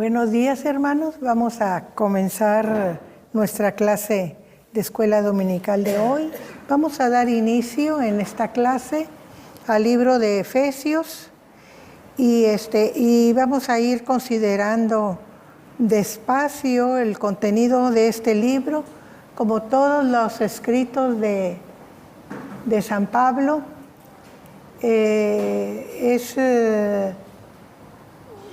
Buenos días, hermanos. Vamos a comenzar nuestra clase de escuela dominical de hoy. Vamos a dar inicio en esta clase al libro de Efesios y vamos a ir considerando despacio el contenido de este libro, como todos los escritos de San Pablo.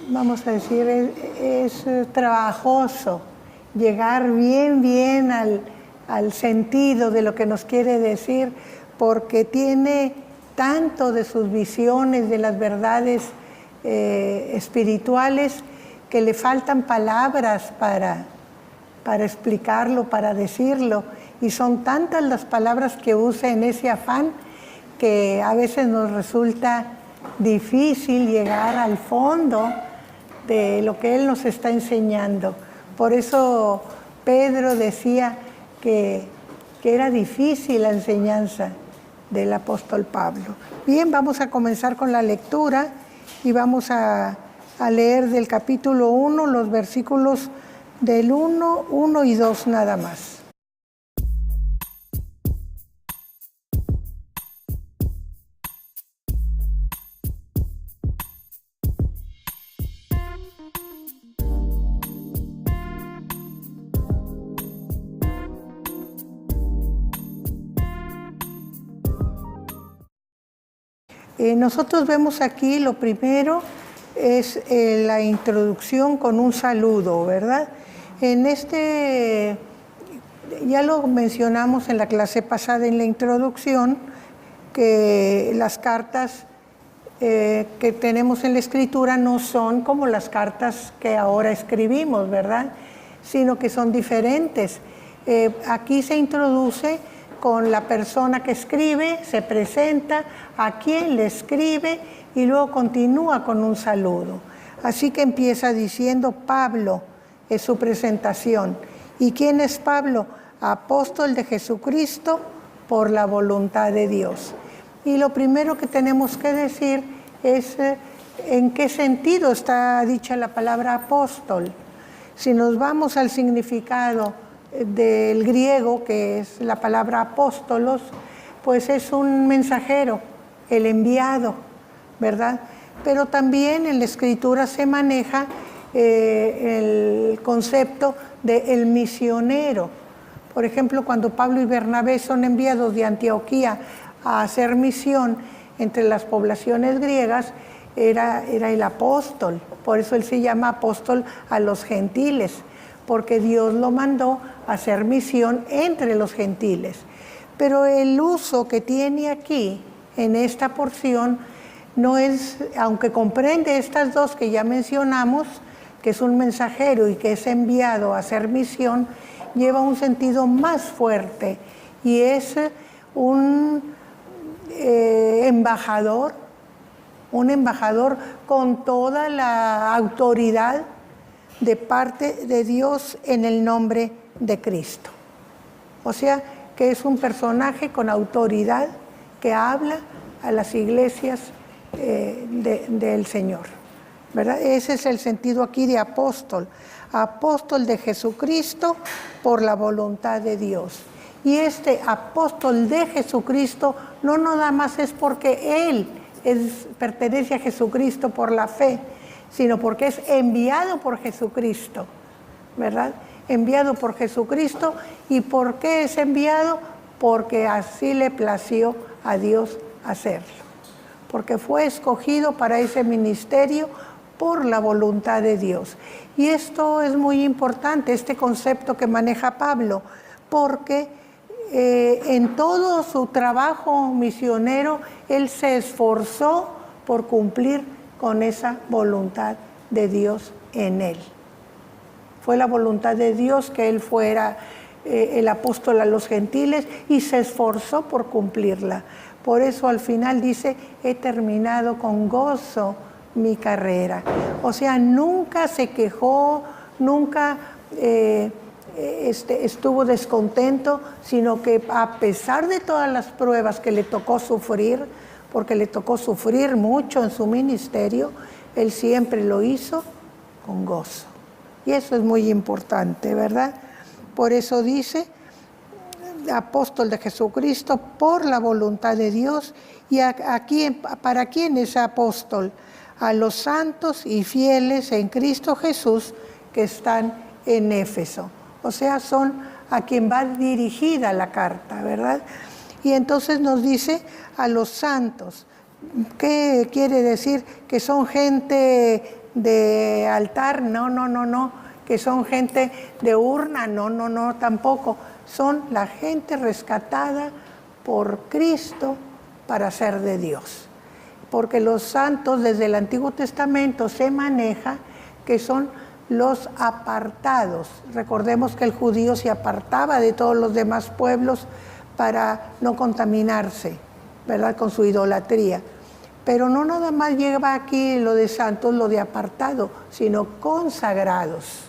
Vamos a decir, es trabajoso llegar bien al sentido de lo que nos quiere decir, porque tiene tanto de sus visiones, de las verdades espirituales, que le faltan palabras para explicarlo, para decirlo, y son tantas las palabras que usa en ese afán que a veces nos resulta difícil llegar al fondo de lo que él nos está enseñando. Por eso Pedro decía que era difícil la enseñanza del apóstol Pablo. Bien, vamos a comenzar con la lectura y vamos a leer del capítulo 1 los versículos del 1 y 2 nada más. Nosotros vemos aquí, lo primero es la introducción con un saludo, ¿verdad? Ya lo mencionamos en la clase pasada en la introducción, que las cartas que tenemos en la Escritura no son como las cartas que ahora escribimos, ¿verdad? Sino que son diferentes. Aquí se introduce con la persona que escribe, se presenta, a quien le escribe y luego continúa con un saludo. Así que empieza diciendo Pablo, es su presentación. ¿Y quién es Pablo? Apóstol de Jesucristo por la voluntad de Dios. Y lo primero que tenemos que decir es en qué sentido está dicha la palabra apóstol. Si nos vamos al significado del griego, que es la palabra apóstolos, pues es un mensajero, el enviado, ¿verdad? Pero también en la Escritura se maneja el concepto de el misionero. Por ejemplo, cuando Pablo y Bernabé son enviados de Antioquía a hacer misión entre las poblaciones griegas, era el apóstol. Por eso él se llama apóstol a los gentiles, porque Dios lo mandó a hacer misión entre los gentiles. Pero el uso que tiene aquí, en esta porción, no es, aunque comprende estas dos que ya mencionamos, que es un mensajero y que es enviado a hacer misión, lleva un sentido más fuerte y es un embajador con toda la autoridad de parte de Dios en el nombre de Cristo. O sea, que es un personaje con autoridad que habla a las iglesias del Señor, ¿verdad? Ese es el sentido aquí de apóstol. Apóstol de Jesucristo por la voluntad de Dios. Y este apóstol de Jesucristo no nada más es porque él pertenece a Jesucristo por la fe, sino porque es enviado por Jesucristo, ¿verdad? Enviado por Jesucristo. ¿Y por qué es enviado? Porque así le plació a Dios hacerlo. Porque fue escogido para ese ministerio por la voluntad de Dios. Y esto es muy importante, este concepto que maneja Pablo, porque en todo su trabajo misionero, él se esforzó por cumplir con esa voluntad de Dios en él. Fue la voluntad de Dios que él fuera el apóstol a los gentiles y se esforzó por cumplirla. Por eso al final dice, he terminado con gozo mi carrera. O sea, nunca se quejó, nunca estuvo descontento, sino que a pesar de todas las pruebas que le tocó sufrir, porque le tocó sufrir mucho en su ministerio, él siempre lo hizo con gozo. Y eso es muy importante, ¿verdad? Por eso dice, apóstol de Jesucristo por la voluntad de Dios. ¿Y para quién es apóstol? A los santos y fieles en Cristo Jesús que están en Éfeso. O sea, son a quien va dirigida la carta, ¿verdad? Y entonces nos dice a los santos. ¿Qué quiere decir? ¿Que son gente de altar? No. ¿Que son gente de urna? No, tampoco. Son la gente rescatada por Cristo para ser de Dios. Porque los santos desde el Antiguo Testamento se maneja que son los apartados. Recordemos que el judío se apartaba de todos los demás pueblos para no contaminarse, ¿verdad?, con su idolatría. Pero no nada más lleva aquí lo de santos, lo de apartado, sino consagrados.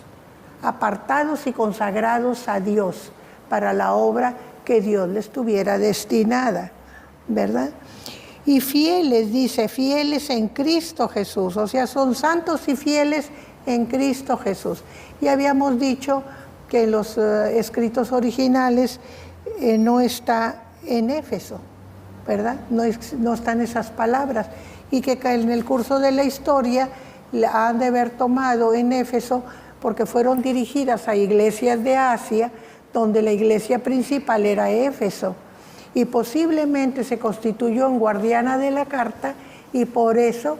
Apartados y consagrados a Dios para la obra que Dios les tuviera destinada, ¿verdad? Y fieles, dice, fieles en Cristo Jesús, o sea, son santos y fieles en Cristo Jesús. Y habíamos dicho que en los escritos originales no está en Éfeso, ¿verdad? No están esas palabras. Y que en el curso de la historia la han de haber tomado en Éfeso porque fueron dirigidas a iglesias de Asia, donde la iglesia principal era Éfeso. Y posiblemente se constituyó en guardiana de la carta y por eso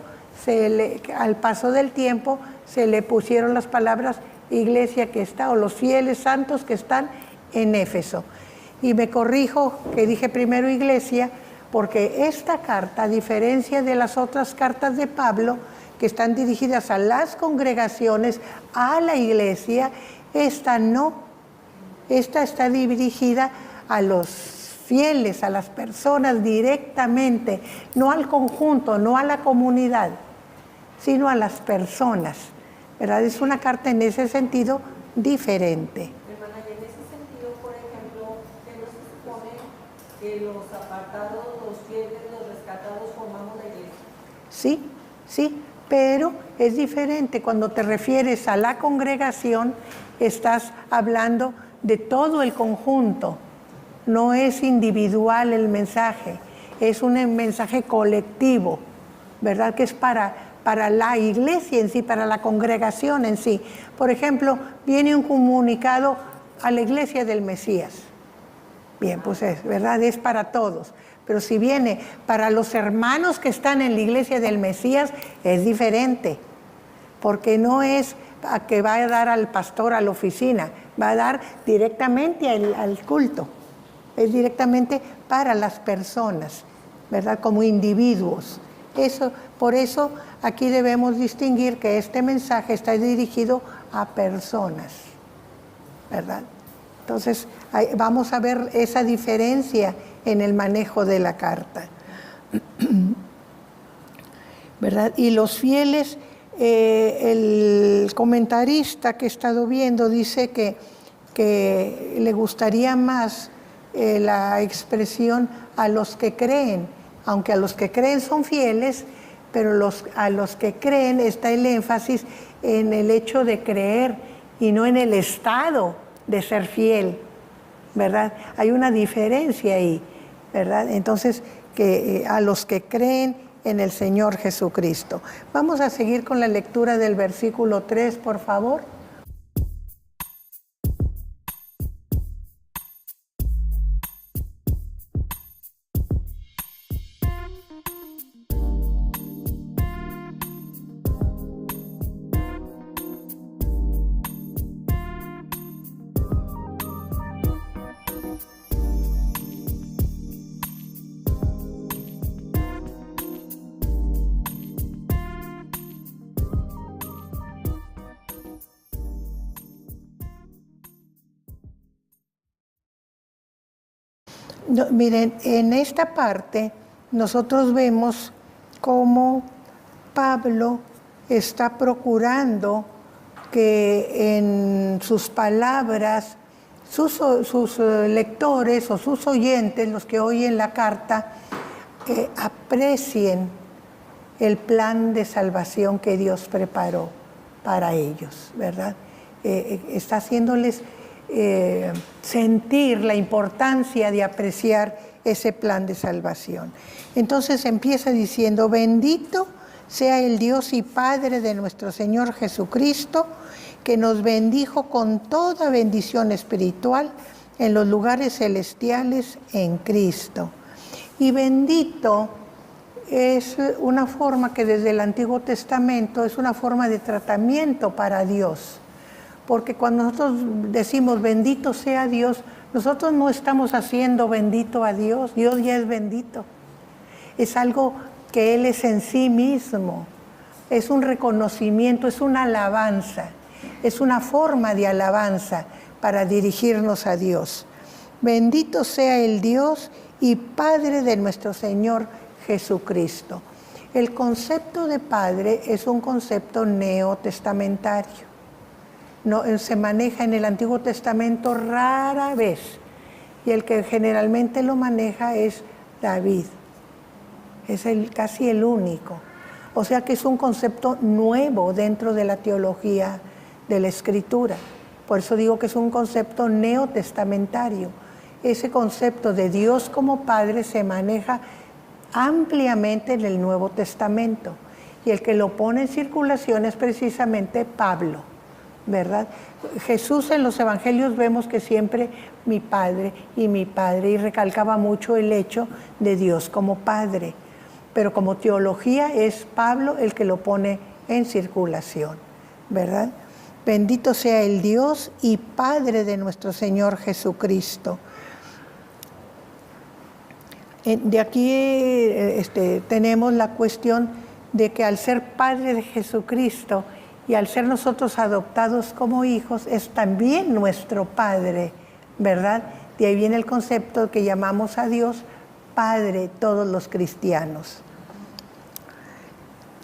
al paso del tiempo se le pusieron las palabras iglesia que está, o los fieles santos que están en Éfeso. Y me corrijo que dije primero iglesia, porque esta carta, a diferencia de las otras cartas de Pablo, que están dirigidas a las congregaciones, a la iglesia, esta no. Esta está dirigida a los fieles, a las personas directamente, no al conjunto, no a la comunidad, sino a las personas, ¿verdad? Es una carta en ese sentido diferente. Hermana, y en ese sentido, por ejemplo, ¿que no se supone que los apartados, los fieles, los rescatados formamos la iglesia? Sí, pero es diferente. Cuando te refieres a la congregación, estás hablando de todo el conjunto. No es individual el mensaje, es un mensaje colectivo, ¿verdad? Que es para la iglesia en sí, para la congregación en sí. Por ejemplo, viene un comunicado a la iglesia del Mesías. Bien, pues ¿verdad? Es para todos. Pero si viene para los hermanos que están en la iglesia del Mesías, es diferente. Porque no es a que va a dar al pastor a la oficina, va a dar directamente al culto. Es directamente para las personas, ¿verdad? Como individuos. Por eso aquí debemos distinguir que este mensaje está dirigido a personas, ¿verdad? Entonces, vamos a ver esa diferencia en el manejo de la carta, ¿verdad? Y los fieles, el comentarista que he estado viendo dice que le gustaría más la expresión a los que creen, aunque a los que creen son fieles, pero a los que creen está el énfasis en el hecho de creer y no en el estado de ser fiel, ¿verdad? Hay una diferencia ahí, ¿verdad? Entonces, a los que creen en el Señor Jesucristo. Vamos a seguir con la lectura del versículo 3, por favor. No, miren, en esta parte nosotros vemos cómo Pablo está procurando que en sus palabras sus lectores o sus oyentes, los que oyen la carta, aprecien el plan de salvación que Dios preparó para ellos, ¿verdad? está haciéndoles sentir la importancia de apreciar ese plan de salvación. Entonces empieza diciendo: bendito sea el Dios y Padre de nuestro Señor Jesucristo, que nos bendijo con toda bendición espiritual en los lugares celestiales en Cristo. Y bendito es una forma que desde el Antiguo Testamento es una forma de tratamiento para Dios. Porque cuando nosotros decimos bendito sea Dios, nosotros no estamos haciendo bendito a Dios. Dios ya es bendito. Es algo que Él es en sí mismo. Es un reconocimiento, es una alabanza. Es una forma de alabanza para dirigirnos a Dios. Bendito sea el Dios y Padre de nuestro Señor Jesucristo. El concepto de Padre es un concepto neotestamentario. No, se maneja en el Antiguo Testamento rara vez, y el que generalmente lo maneja es David. Es casi el único. O sea que es un concepto nuevo dentro de la teología de la Escritura. Por eso digo que es un concepto neotestamentario. Ese concepto de Dios como Padre se maneja ampliamente en el Nuevo Testamento, y el que lo pone en circulación es precisamente Pablo, ¿verdad? Jesús en los evangelios vemos que siempre mi Padre, y recalcaba mucho el hecho de Dios como Padre, pero como teología es Pablo el que lo pone en circulación, ¿verdad? Bendito sea el Dios y Padre de nuestro Señor Jesucristo. De aquí tenemos la cuestión de que al ser Padre de Jesucristo y al ser nosotros adoptados como hijos, es también nuestro Padre, ¿verdad? De ahí viene el concepto que llamamos a Dios Padre todos los cristianos.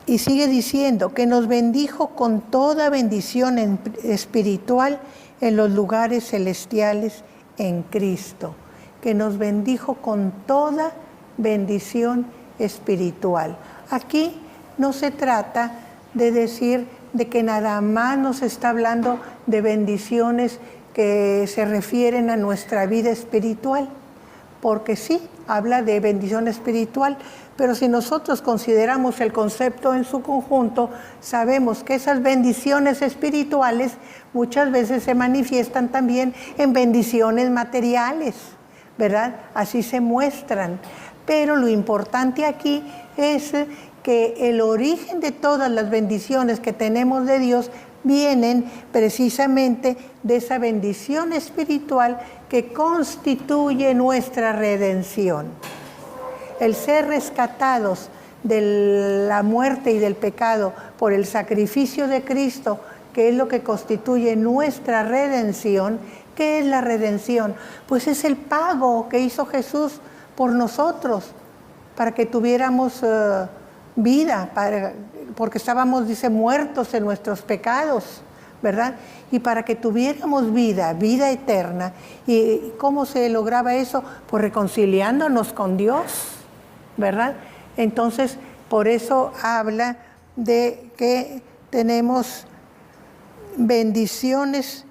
Y sigue diciendo que nos bendijo con toda bendición espiritual en los lugares celestiales en Cristo. Que nos bendijo con toda bendición espiritual. Aquí no se trata de decir de que nada más nos está hablando de bendiciones que se refieren a nuestra vida espiritual, porque sí, habla de bendición espiritual, pero si nosotros consideramos el concepto en su conjunto, sabemos que esas bendiciones espirituales muchas veces se manifiestan también en bendiciones materiales, ¿verdad? Así se muestran. Pero lo importante aquí es que el origen de todas las bendiciones que tenemos de Dios vienen precisamente de esa bendición espiritual que constituye nuestra redención. El ser rescatados de la muerte y del pecado por el sacrificio de Cristo, que es lo que constituye nuestra redención. ¿Qué es la redención? Pues es el pago que hizo Jesús por nosotros, para que tuviéramos vida, porque estábamos, dice, muertos en nuestros pecados, ¿verdad? Y para que tuviéramos vida eterna. ¿Y cómo se lograba eso? Pues reconciliándonos con Dios, ¿verdad? Entonces, por eso habla de que tenemos bendiciones,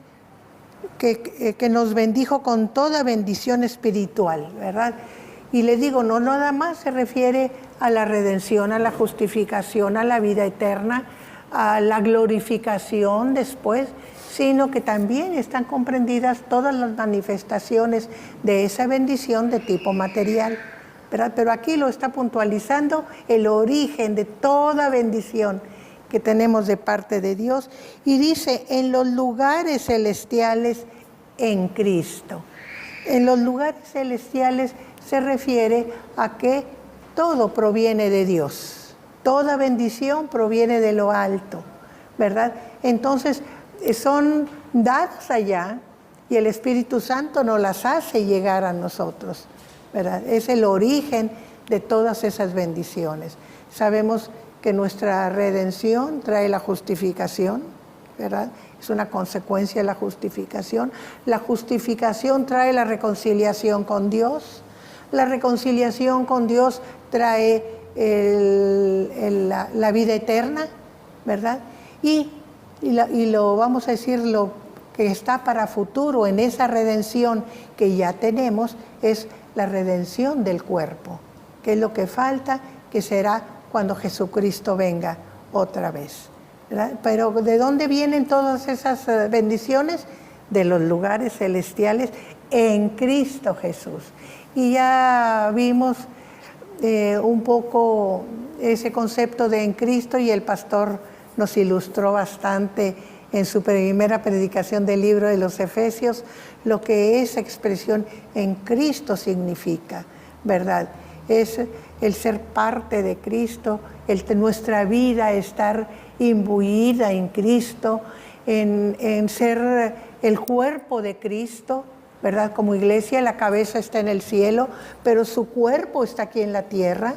que nos bendijo con toda bendición espiritual, ¿verdad? Y le digo, no nada más se refiere a la redención, a la justificación, a la vida eterna, a la glorificación después, sino que también están comprendidas todas las manifestaciones de esa bendición de tipo material, ¿verdad? Pero aquí lo está puntualizando el origen de toda bendición que tenemos de parte de Dios, y dice, en los lugares celestiales en Cristo. En los lugares celestiales se refiere a que todo proviene de Dios, toda bendición proviene de lo alto, ¿verdad? Entonces, son dadas allá y el Espíritu Santo nos las hace llegar a nosotros, ¿verdad? Es el origen de todas esas bendiciones. Sabemos que nuestra redención trae la justificación, ¿verdad? Es una consecuencia de la justificación. La justificación trae la reconciliación con Dios. La reconciliación con Dios trae la vida eterna, ¿verdad? Y y lo vamos a decir, lo que está para futuro en esa redención que ya tenemos, es la redención del cuerpo, que es lo que falta, que será cuando Jesucristo venga otra vez, ¿verdad? Pero ¿de dónde vienen todas esas bendiciones? De los lugares celestiales en Cristo Jesús. Y ya vimos un poco ese concepto de en Cristo, y el pastor nos ilustró bastante en su primera predicación del libro de los Efesios lo que esa expresión en Cristo significa, ¿verdad? Es el ser parte de Cristo, nuestra vida estar imbuida en Cristo, en ser el cuerpo de Cristo, ¿verdad? Como iglesia, la cabeza está en el cielo, pero su cuerpo está aquí en la tierra,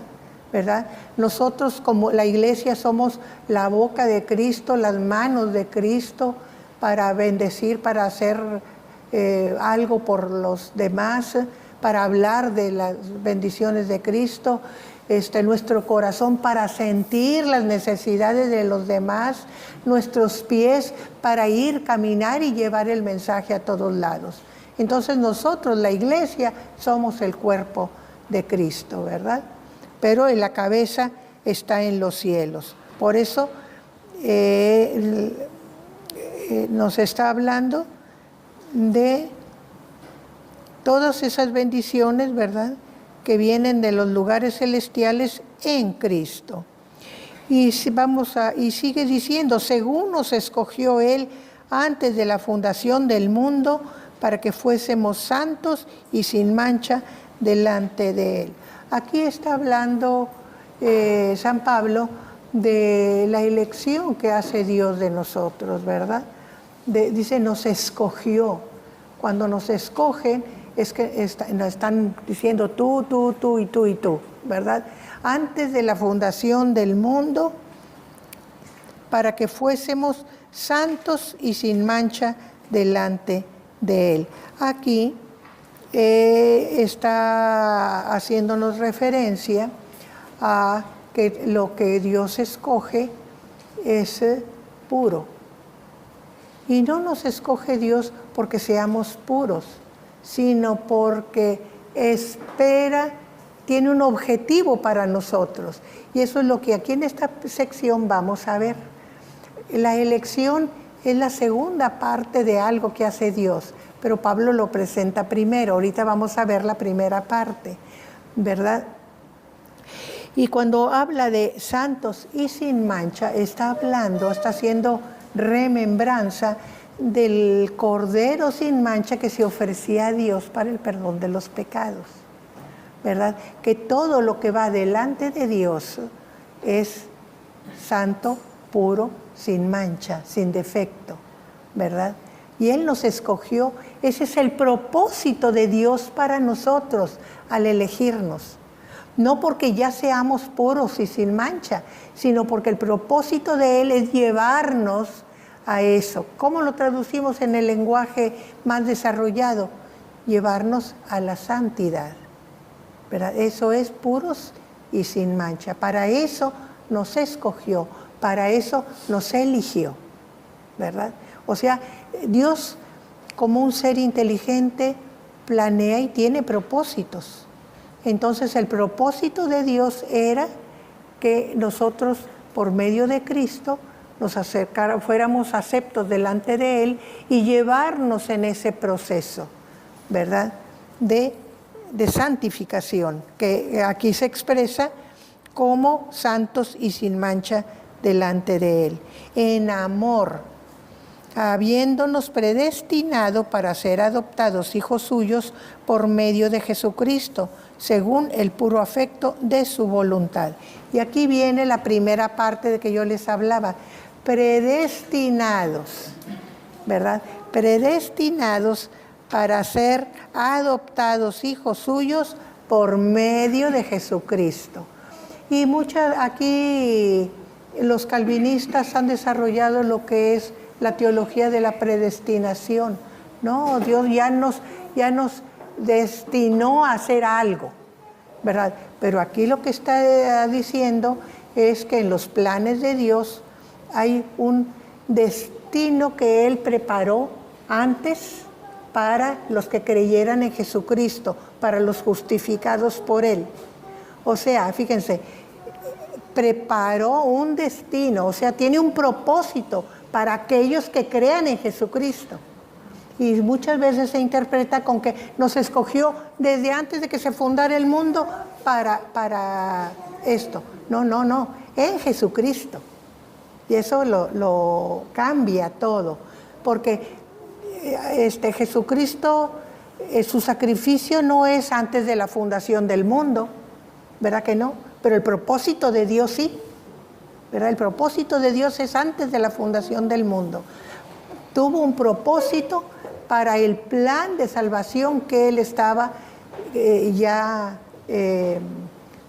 ¿verdad? Nosotros como la iglesia somos la boca de Cristo, las manos de Cristo para bendecir, para hacer algo por los demás, para hablar de las bendiciones de Cristo, nuestro corazón para sentir las necesidades de los demás, nuestros pies para ir, caminar y llevar el mensaje a todos lados. Entonces nosotros, la iglesia, somos el cuerpo de Cristo, ¿verdad? Pero en la cabeza está en los cielos. Por eso nos está hablando de todas esas bendiciones, ¿verdad?, que vienen de los lugares celestiales en Cristo. Y sigue diciendo, según nos escogió Él antes de la fundación del mundo, para que fuésemos santos y sin mancha delante de Él. Aquí está hablando San Pablo de la elección que hace Dios de nosotros, ¿verdad? Dice, nos escogió. Cuando nos escogen, es que nos están diciendo tú y tú, ¿verdad? Antes de la fundación del mundo, para que fuésemos santos y sin mancha delante de Él. Aquí está haciéndonos referencia a que lo que Dios escoge es puro. Y no nos escoge Dios porque seamos puros, sino porque espera, tiene un objetivo para nosotros. Y eso es lo que aquí en esta sección vamos a ver. La elección es la segunda parte de algo que hace Dios, pero Pablo lo presenta primero. Ahorita vamos a ver la primera parte, ¿verdad? Y cuando habla de santos y sin mancha, está haciendo remembranza del Cordero sin mancha que se ofrecía a Dios para el perdón de los pecados, ¿verdad? Que todo lo que va delante de Dios es santo, puro, sin mancha, sin defecto, ¿verdad? Y Él nos escogió. Ese es el propósito de Dios para nosotros al elegirnos. No porque ya seamos puros y sin mancha, sino porque el propósito de Él es llevarnos a eso. ¿Cómo lo traducimos en el lenguaje más desarrollado? Llevarnos a la santidad, ¿verdad? Eso es puros y sin mancha. Para eso nos escogió, para eso nos eligió, ¿verdad? O sea, Dios, como un ser inteligente, planea y tiene propósitos. Entonces, el propósito de Dios era que nosotros, por medio de Cristo, fuéramos aceptos delante de Él y llevarnos en ese proceso, ¿verdad?, de santificación, que aquí se expresa como santos y sin mancha delante de Él, en amor, habiéndonos predestinado para ser adoptados hijos suyos por medio de Jesucristo, según el puro afecto de su voluntad. Y aquí viene la primera parte de que yo les hablaba, predestinados, ¿verdad? Predestinados para ser adoptados hijos suyos por medio de Jesucristo. Y aquí los calvinistas han desarrollado lo que es la teología de la predestinación. No, Dios ya nos destinó a hacer algo, ¿verdad? Pero aquí lo que está diciendo es que en los planes de Dios hay un destino que Él preparó antes para los que creyeran en Jesucristo, para los justificados por Él. O sea, fíjense, preparó un destino, o sea, tiene un propósito para aquellos que crean en Jesucristo. Y muchas veces se interpreta con que nos escogió desde antes de que se fundara el mundo para esto. No, en Jesucristo. Y eso lo cambia todo, porque Jesucristo, su sacrificio no es antes de la fundación del mundo, ¿verdad que no? Pero el propósito de Dios sí, ¿verdad? El propósito de Dios es antes de la fundación del mundo. Tuvo un propósito para el plan de salvación que Él estaba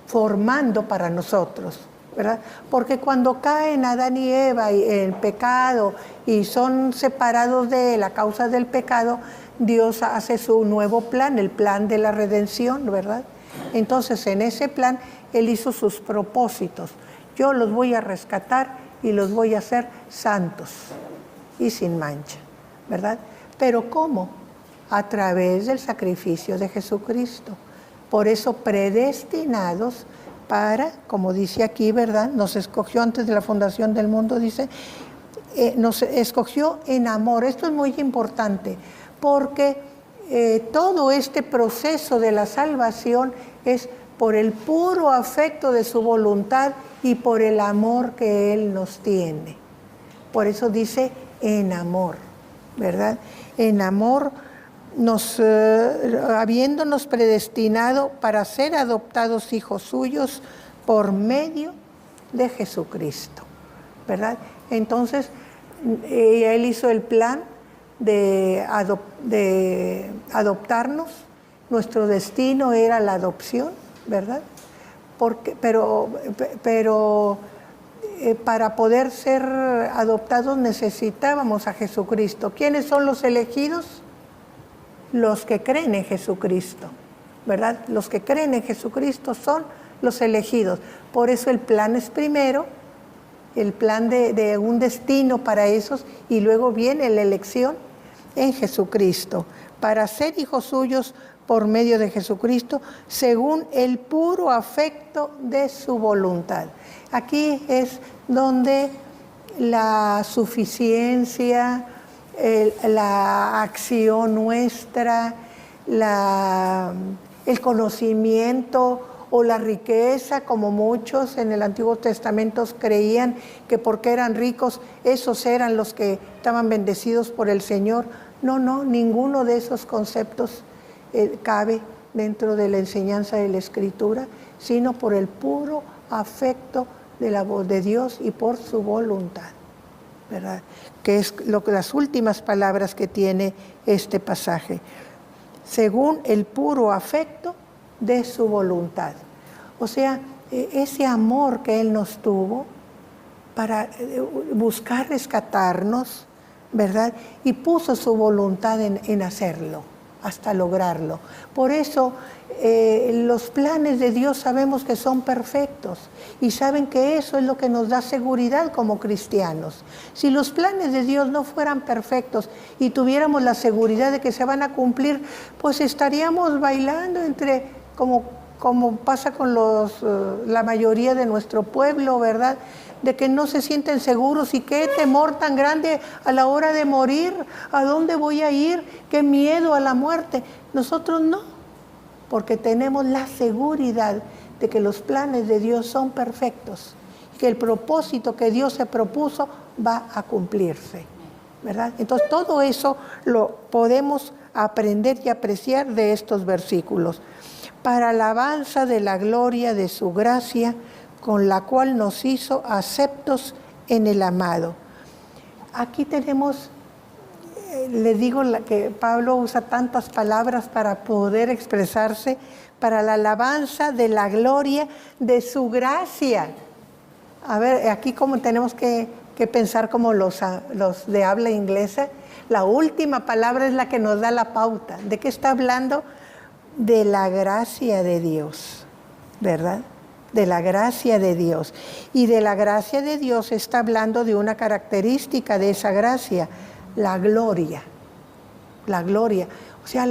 formando para nosotros, ¿verdad? Porque cuando caen Adán y Eva en pecado y son separados de Él a causa del pecado, Dios hace su nuevo plan, el plan de la redención, ¿verdad? Entonces, en ese plan, Él hizo sus propósitos. Yo los voy a rescatar y los voy a hacer santos y sin mancha, ¿verdad? Pero ¿cómo? A través del sacrificio de Jesucristo. Por eso predestinados para, como dice aquí, ¿verdad? Nos escogió antes de la fundación del mundo, dice, nos escogió en amor. Esto es muy importante, porque todo este proceso de la salvación es por el puro afecto de su voluntad y por el amor que Él nos tiene. Por eso dice en amor, ¿verdad? En amor, habiéndonos predestinado para ser adoptados hijos suyos por medio de Jesucristo, ¿verdad? Entonces, Él hizo el plan de adoptarnos. Nuestro destino era la adopción, ¿verdad? Pero para poder ser adoptados necesitábamos a Jesucristo. ¿Quiénes son los elegidos? Los que creen en Jesucristo, ¿verdad? Los que creen en Jesucristo son los elegidos. Por eso el plan es primero, el plan de un destino para esos, y luego viene la elección en Jesucristo, para ser hijos suyos por medio de Jesucristo, según el puro afecto de su voluntad. Aquí es donde la suficiencia, la acción nuestra, el conocimiento o la riqueza, como muchos en el Antiguo Testamento creían que porque eran ricos, esos eran los que estaban bendecidos por el Señor. No, ninguno de esos conceptos cabe dentro de la enseñanza de la Escritura, sino por el puro afecto de la voz de Dios y por su voluntad, ¿verdad? Que es las últimas palabras que tiene este pasaje. Según el puro afecto de su voluntad. O sea, ese amor que Él nos tuvo para buscar rescatarnos, ¿verdad? Y puso su voluntad en hacerlo, hasta lograrlo. Por eso los planes de Dios sabemos que son perfectos y saben que eso es lo que nos da seguridad como cristianos. Si los planes de Dios no fueran perfectos y tuviéramos la seguridad de que se van a cumplir, pues estaríamos bailando como pasa con la mayoría de nuestro pueblo, ¿verdad? De que no se sienten seguros y qué temor tan grande a la hora de morir. ¿A dónde voy a ir? Qué miedo a la muerte. Nosotros no, porque tenemos la seguridad de que los planes de Dios son perfectos, que el propósito que Dios se propuso va a cumplirse, ¿verdad? Entonces todo eso lo podemos aprender y apreciar de estos versículos. Para alabanza de la gloria de su gracia, con la cual nos hizo aceptos en el amado. Aquí tenemos, le digo que Pablo usa tantas palabras para poder expresarse, para la alabanza de la gloria de su gracia. A ver, aquí como tenemos que pensar como los de habla inglesa, la última palabra es la que nos da la pauta. ¿De qué está hablando? De la gracia de Dios, ¿verdad? de la gracia de Dios. Y de la gracia de Dios está hablando de una característica de esa gracia, la gloria. La gloria. O sea,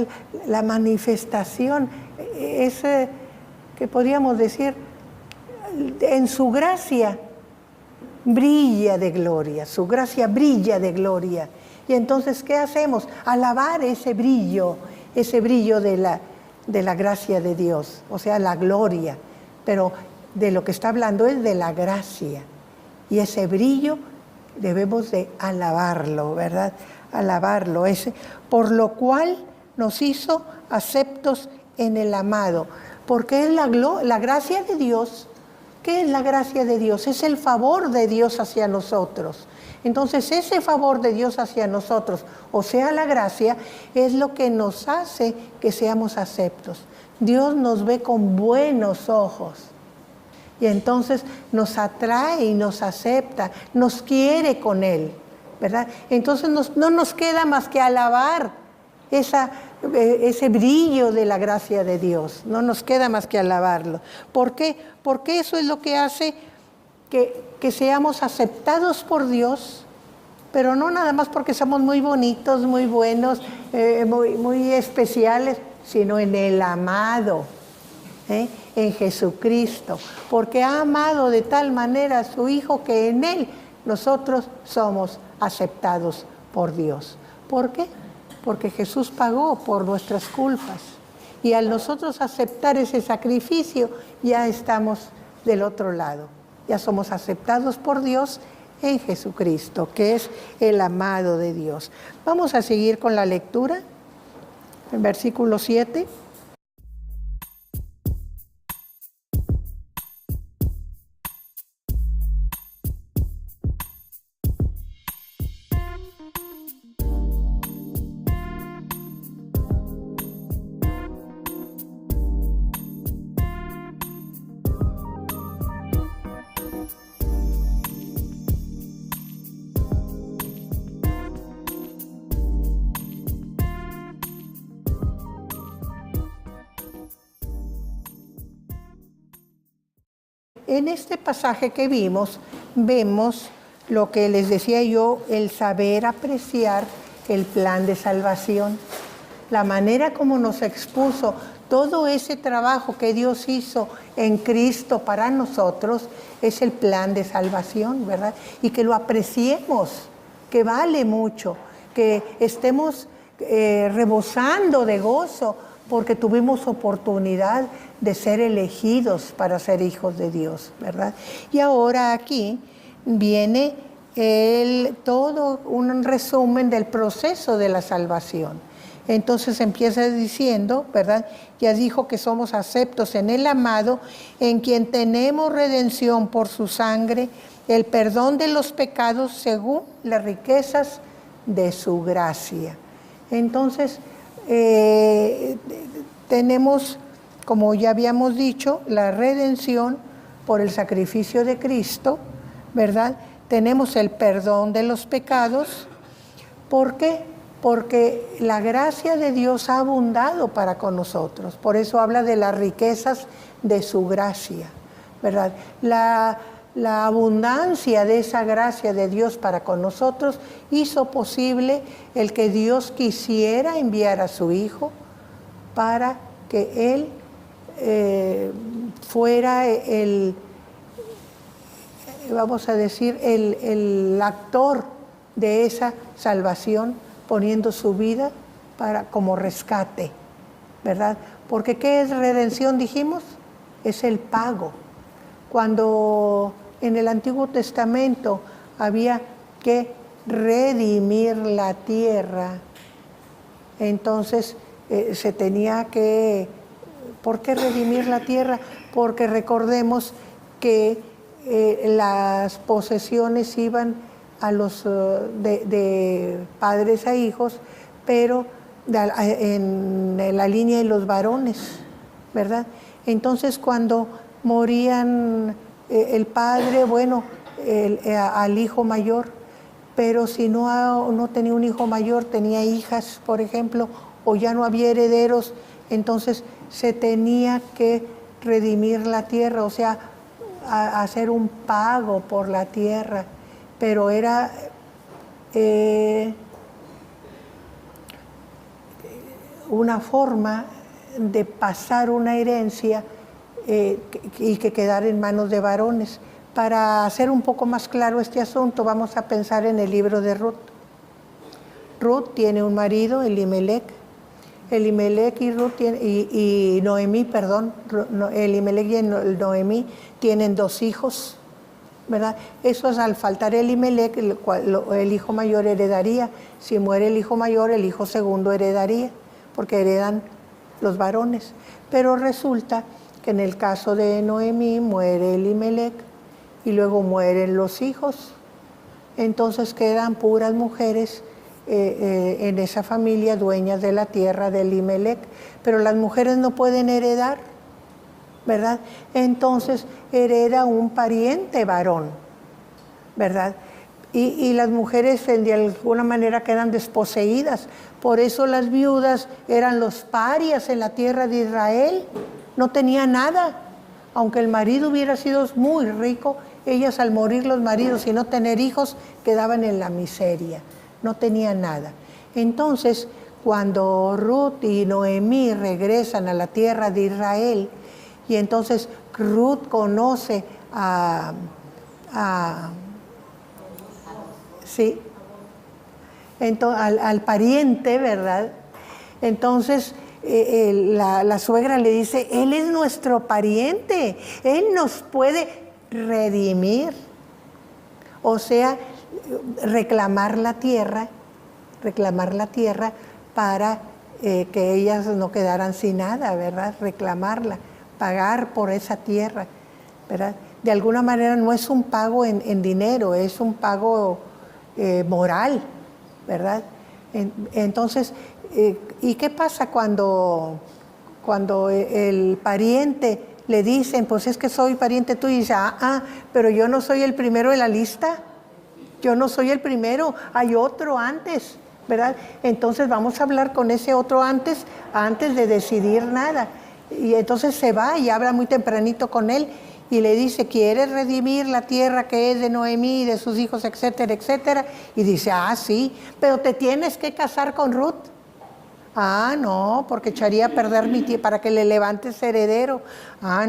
la manifestación es, que podríamos decir, en su gracia brilla de gloria, su gracia brilla de gloria. Y entonces, ¿qué hacemos? Alabar ese brillo de la gracia de Dios, o sea, la gloria. Pero de lo que está hablando es de la gracia. Y ese brillo debemos de alabarlo, ¿verdad? Alabarlo, por lo cual nos hizo aceptos en el amado. Porque es la gracia de Dios. ¿Qué es la gracia de Dios? Es el favor de Dios hacia nosotros. Entonces, ese favor de Dios hacia nosotros, o sea, la gracia, es lo que nos hace que seamos aceptos. Dios nos ve con buenos ojos. Y entonces nos atrae y nos acepta, nos quiere con Él, ¿verdad? Entonces no nos queda más que alabar ese brillo de la gracia de Dios. No nos queda más que alabarlo. ¿Por qué? Porque eso es lo que hace que seamos aceptados por Dios, pero no nada más porque somos muy bonitos, muy buenos, muy especiales, sino en el amado, en Jesucristo, porque ha amado de tal manera a su Hijo que en Él nosotros somos aceptados por Dios. ¿Por qué? Porque Jesús pagó por nuestras culpas. Y al nosotros aceptar ese sacrificio, ya estamos del otro lado. Ya somos aceptados por Dios en Jesucristo, que es el amado de Dios. Vamos a seguir con la lectura, en versículo 7. En este pasaje que vemos lo que les decía yo, el saber apreciar el plan de salvación, la manera como nos expuso todo ese trabajo que Dios hizo en Cristo para nosotros, es el plan de salvación, ¿verdad? Y que lo apreciemos, que vale mucho, que estemos rebosando de gozo, porque tuvimos oportunidad de ser elegidos para ser hijos de Dios, ¿verdad? Y ahora aquí viene todo un resumen del proceso de la salvación. Entonces empieza diciendo, ¿verdad? Ya dijo que somos aceptos en el amado, en quien tenemos redención por su sangre, el perdón de los pecados según las riquezas de su gracia. Entonces, tenemos, como ya habíamos dicho, la redención por el sacrificio de Cristo, ¿verdad? Tenemos el perdón de los pecados. ¿Por qué? Porque la gracia de Dios ha abundado para con nosotros. Por eso habla de las riquezas de su gracia, ¿verdad? La abundancia de esa gracia de Dios para con nosotros hizo posible el que Dios quisiera enviar a su Hijo para que Él fuera el actor de esa salvación, poniendo su vida como rescate, ¿verdad? Porque ¿qué es redención, dijimos? Es el pago. Cuando en el Antiguo Testamento había que redimir la tierra, entonces se tenía que... ¿Por qué redimir la tierra? Porque recordemos que las posesiones iban a los de padres a hijos, pero en la línea de los varones, ¿verdad? Entonces cuando morían el padre, al hijo mayor, pero si no tenía un hijo mayor, tenía hijas, por ejemplo, o ya no había herederos, entonces se tenía que redimir la tierra, o sea, hacer un pago por la tierra, pero era una forma de pasar una herencia y que quedara en manos de varones. Para hacer un poco más claro este asunto, vamos a pensar en el libro de Ruth. Ruth tiene un marido, Elimelec. Elimelec y Ruth y Noemí, perdón, Elimelec y Noemí tienen 2 hijos, ¿verdad? Eso es, al faltar Elimelec, el hijo mayor heredaría. Si muere el hijo mayor, el hijo segundo heredaría, porque heredan los varones. Pero resulta que en el caso de Noemí muere Elimelec y luego mueren los hijos. Entonces quedan puras mujeres en esa familia, dueñas de la tierra de Elimelec, pero las mujeres no pueden heredar, ¿verdad? Entonces hereda un pariente varón, ¿verdad? Y las mujeres de alguna manera quedan desposeídas. Por eso las viudas eran los parias en la tierra de Israel, no tenían nada. Aunque el marido hubiera sido muy rico, ellas al morir los maridos y no tener hijos quedaban en la miseria. No tenía nada. Entonces, cuando Ruth y Noemí regresan a la tierra de Israel, y entonces Ruth conoce sí, entonces, al pariente, ¿verdad? Entonces, la suegra le dice, él es nuestro pariente, él nos puede redimir. O sea, reclamar la tierra para que ellas no quedaran sin nada, ¿verdad? Reclamarla, pagar por esa tierra, ¿verdad? De alguna manera no es un pago en dinero, es un pago moral, ¿verdad? Entonces, ¿y qué pasa cuando el pariente le dicen, pues es que soy pariente tuyo, y dice, pero yo no soy el primero de la lista? Yo no soy el primero, hay otro antes, ¿verdad? Entonces vamos a hablar con ese otro antes de decidir nada. Y entonces se va y habla muy tempranito con él y le dice, ¿quieres redimir la tierra que es de Noemí, de sus hijos, etcétera, etcétera? Y dice, sí, pero te tienes que casar con Ruth. No, porque echaría a perder mi tierra, para que le levantes heredero.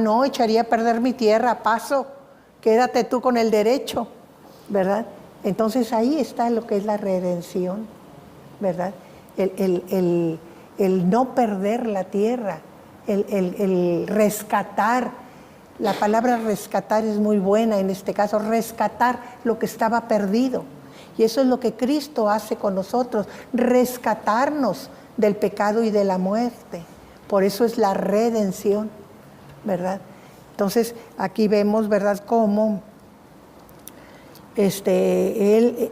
No, echaría a perder mi tierra, paso, quédate tú con el derecho, ¿verdad? Entonces ahí está lo que es la redención, ¿verdad? El no perder la tierra, el rescatar. La palabra rescatar es muy buena en este caso, rescatar lo que estaba perdido. Y eso es lo que Cristo hace con nosotros, rescatarnos del pecado y de la muerte. Por eso es la redención, ¿verdad? Entonces aquí vemos, ¿verdad?, cómo Él,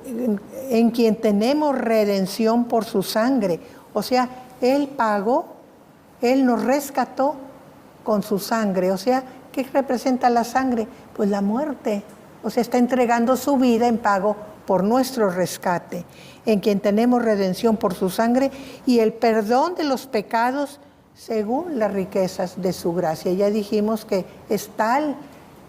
en quien tenemos redención por su sangre. O sea, Él pagó, Él nos rescató con su sangre. O sea, ¿qué representa la sangre? Pues la muerte. O sea, está entregando su vida en pago por nuestro rescate. En quien tenemos redención por su sangre y el perdón de los pecados según las riquezas de su gracia. Ya dijimos que es tal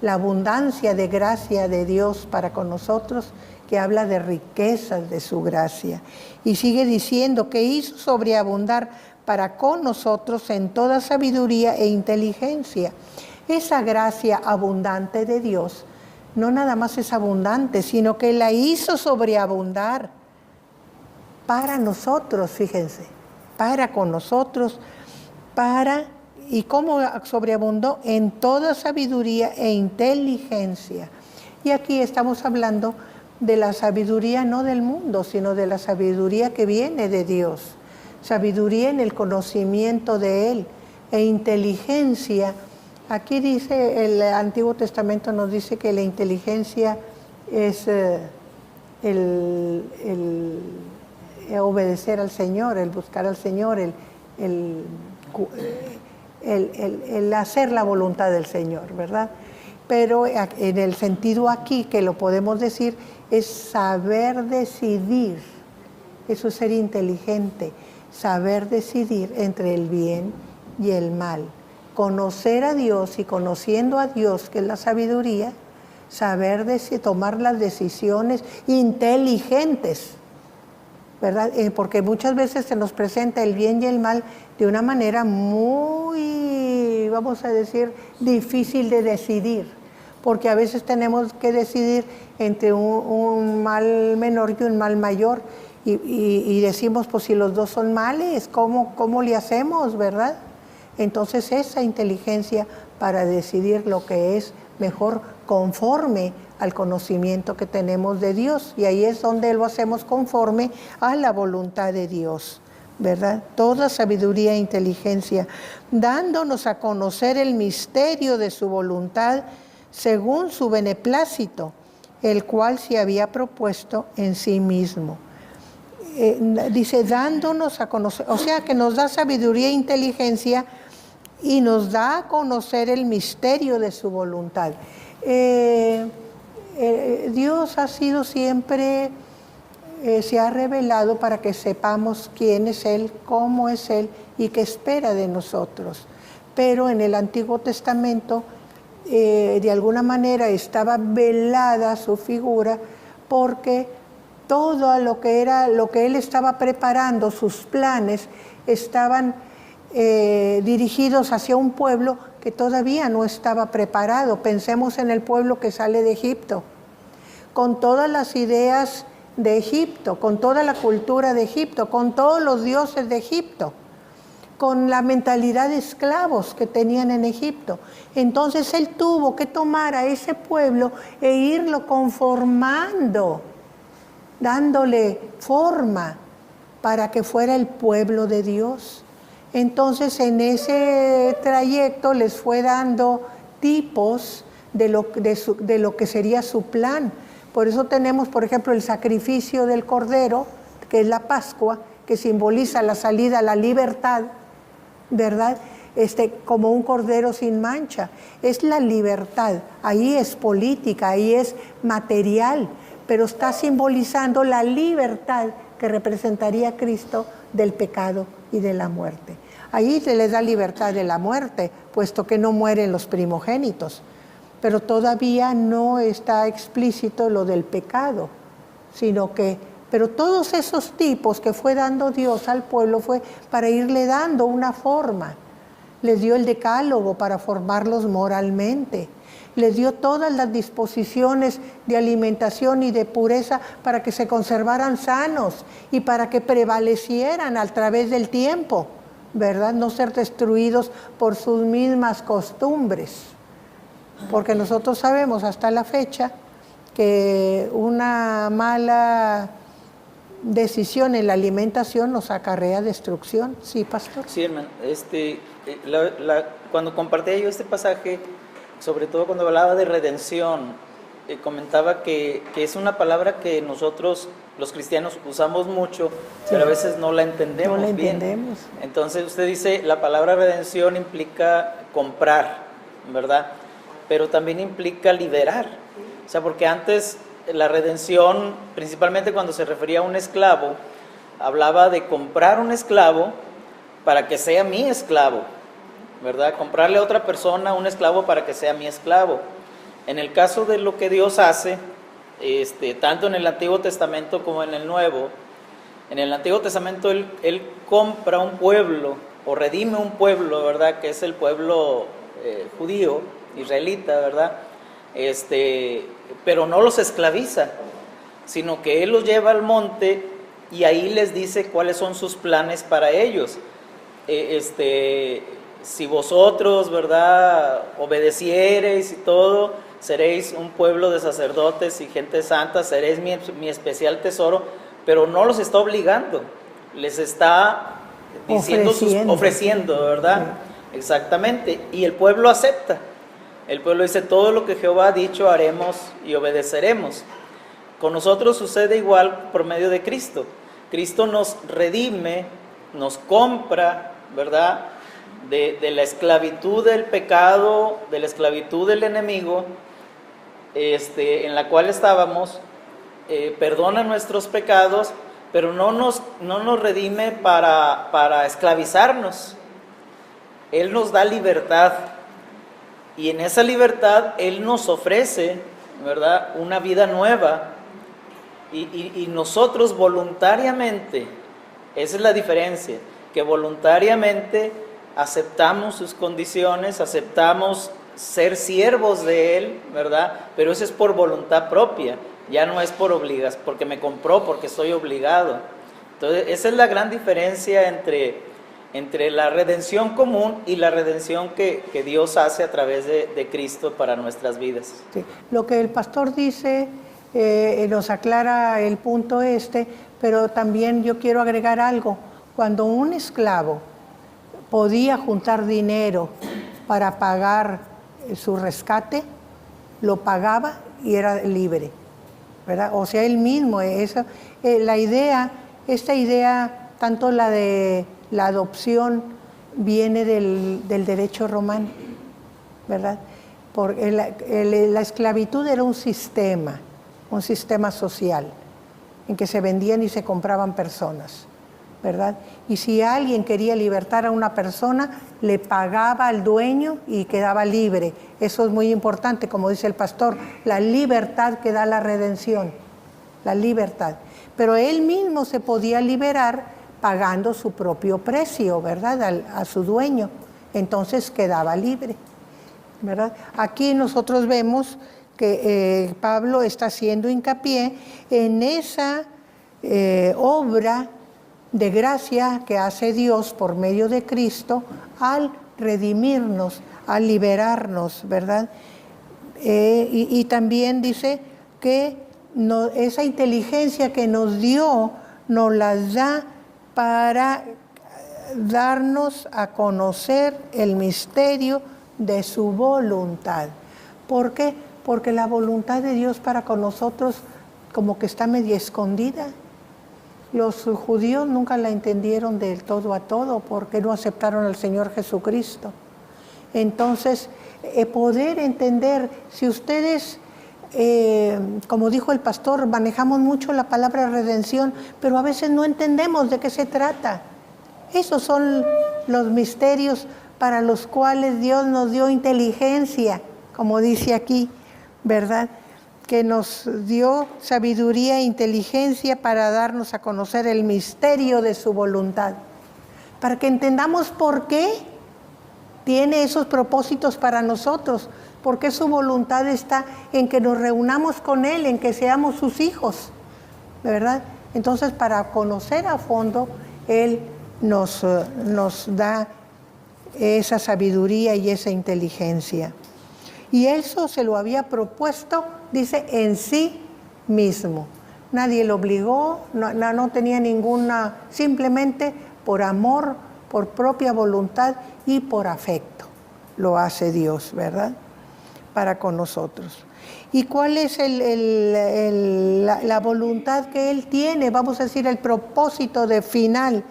la abundancia de gracia de Dios para con nosotros, que habla de riquezas de su gracia. Y sigue diciendo que hizo sobreabundar para con nosotros en toda sabiduría e inteligencia. Esa gracia abundante de Dios no nada más es abundante, sino que la hizo sobreabundar para nosotros, fíjense, para con nosotros, ¿y cómo sobreabundó? En toda sabiduría e inteligencia. Y aquí estamos hablando de la sabiduría no del mundo, sino de la sabiduría que viene de Dios. Sabiduría en el conocimiento de Él e inteligencia. Aquí dice, el Antiguo Testamento nos dice que la inteligencia es el obedecer al Señor, el buscar al Señor, el hacer la voluntad del Señor, ¿verdad? Pero en el sentido aquí que lo podemos decir es saber decidir. Eso es ser inteligente, saber decidir entre el bien y el mal. conocer a Dios, y conociendo a Dios, que es la sabiduría, saber tomar las decisiones inteligentes, ¿verdad? Porque muchas veces se nos presenta el bien y el mal de una manera muy, vamos a decir, difícil de decidir, porque a veces tenemos que decidir entre un mal menor y un mal mayor, y decimos, pues si los dos son males, ¿cómo le hacemos, verdad? Entonces esa inteligencia para decidir lo que es mejor conforme al conocimiento que tenemos de Dios, y ahí es donde lo hacemos conforme a la voluntad de Dios, ¿verdad? Toda sabiduría e inteligencia, dándonos a conocer el misterio de su voluntad según su beneplácito, el cual se había propuesto en sí mismo. Dice, dándonos a conocer, o sea que nos da sabiduría e inteligencia y nos da a conocer el misterio de su voluntad. Dios ha sido siempre, se ha revelado para que sepamos quién es Él, cómo es Él y qué espera de nosotros. Pero en el Antiguo Testamento, de alguna manera estaba velada su figura, porque todo lo que Él estaba preparando, sus planes, estaban dirigidos hacia un pueblo que todavía no estaba preparado. Pensemos en el pueblo que sale de Egipto, con todas las ideas de Egipto, con toda la cultura de Egipto, con todos los dioses de Egipto, con la mentalidad de esclavos que tenían en Egipto. Entonces Él tuvo que tomar a ese pueblo e irlo conformando, dándole forma para que fuera el pueblo de Dios. Entonces en ese trayecto les fue dando tipos de lo que sería su plan. Por eso tenemos, por ejemplo, el sacrificio del Cordero, que es la Pascua, que simboliza la salida a la libertad, ¿verdad? Como un cordero sin mancha. Es la libertad, ahí es política, ahí es material, pero está simbolizando la libertad que representaría a Cristo del pecado y de la muerte. Ahí se les da libertad de la muerte, puesto que no mueren los primogénitos, pero todavía no está explícito lo del pecado, pero todos esos tipos que fue dando Dios al pueblo fue para irle dando una forma. Les dio el decálogo para formarlos moralmente. Les dio todas las disposiciones de alimentación y de pureza para que se conservaran sanos y para que prevalecieran a través del tiempo, ¿verdad? No ser destruidos por sus mismas costumbres. Porque nosotros sabemos hasta la fecha que una mala decisión en la alimentación nos acarrea destrucción. ¿Sí, pastor? Sí, hermano. Cuando compartía yo este pasaje, sobre todo cuando hablaba de redención, comentaba que es una palabra que nosotros, los cristianos, usamos mucho, sí, pero a veces no la entendemos bien. No la entendemos. Entonces usted dice, la palabra redención implica comprar, ¿verdad? Pero también implica liberar. O sea, porque antes la redención, principalmente cuando se refería a un esclavo, hablaba de comprar un esclavo para que sea mi esclavo, ¿verdad? Comprarle a otra persona un esclavo para que sea mi esclavo. En el caso de lo que Dios hace, tanto en el Antiguo Testamento como en el Nuevo, en el Antiguo Testamento Él compra un pueblo o redime un pueblo, ¿verdad? Que es el pueblo judío, israelita, ¿verdad? Pero no los esclaviza, sino que Él los lleva al monte y ahí les dice cuáles son sus planes para ellos. Si vosotros, ¿verdad?, obedeciereis y todo, seréis un pueblo de sacerdotes y gente santa, seréis mi especial tesoro, pero no los está obligando, les está diciendo ofreciendo, ¿verdad? Sí. Exactamente, y el pueblo acepta. El pueblo dice, todo lo que Jehová ha dicho haremos y obedeceremos. Con nosotros sucede igual por medio de Cristo. Cristo nos redime, nos compra, ¿verdad?, de la esclavitud del pecado, de la esclavitud del enemigo, en la cual estábamos, perdona nuestros pecados, pero no nos redime para esclavizarnos. Él nos da libertad y en esa libertad Él nos ofrece, ¿verdad?, una vida nueva y nosotros voluntariamente, esa es la diferencia, que voluntariamente aceptamos sus condiciones, aceptamos ser siervos de Él, ¿verdad? Pero eso es por voluntad propia, ya no es por obligación, porque me compró, porque estoy obligado. Entonces, esa es la gran diferencia entre la redención común y la redención que Dios hace a través de Cristo para nuestras vidas. Sí. Lo que el pastor dice nos aclara el punto pero también yo quiero agregar algo. Cuando un esclavo podía juntar dinero para pagar su rescate, lo pagaba y era libre, ¿verdad? O sea, él mismo, esta idea, tanto la de la adopción, viene del derecho romano, ¿verdad? Porque la esclavitud era un sistema social, en que se vendían y se compraban personas, ¿verdad? Y si alguien quería libertar a una persona, le pagaba al dueño y quedaba libre. Eso es muy importante, como dice el pastor, la libertad que da la redención, la libertad. Pero él mismo se podía liberar pagando su propio precio, ¿verdad?, a su dueño. Entonces quedaba libre, ¿verdad? Aquí nosotros vemos que Pablo está haciendo hincapié en esa obra de gracia que hace Dios por medio de Cristo al redimirnos, al liberarnos, ¿verdad? Y también dice que esa inteligencia que nos dio, nos la da para darnos a conocer el misterio de su voluntad. ¿Por qué? Porque la voluntad de Dios para con nosotros como que está medio escondida. Los judíos nunca la entendieron del todo a todo porque no aceptaron al Señor Jesucristo. Entonces, poder entender, si ustedes, como dijo el pastor, manejamos mucho la palabra redención, pero a veces no entendemos de qué se trata. Esos son los misterios para los cuales Dios nos dio inteligencia, como dice aquí, ¿verdad? Que nos dio sabiduría e inteligencia para darnos a conocer el misterio de su voluntad, para que entendamos por qué tiene esos propósitos para nosotros, por qué su voluntad está en que nos reunamos con Él, en que seamos sus hijos, ¿verdad? Entonces, para conocer a fondo, Él nos da esa sabiduría y esa inteligencia. Y eso se lo había propuesto, dice, en sí mismo. Nadie lo obligó, no tenía ninguna, simplemente por amor, por propia voluntad y por afecto. Lo hace Dios, ¿verdad? Para con nosotros. ¿Y cuál es la voluntad que Él tiene? Vamos a decir, el propósito de final.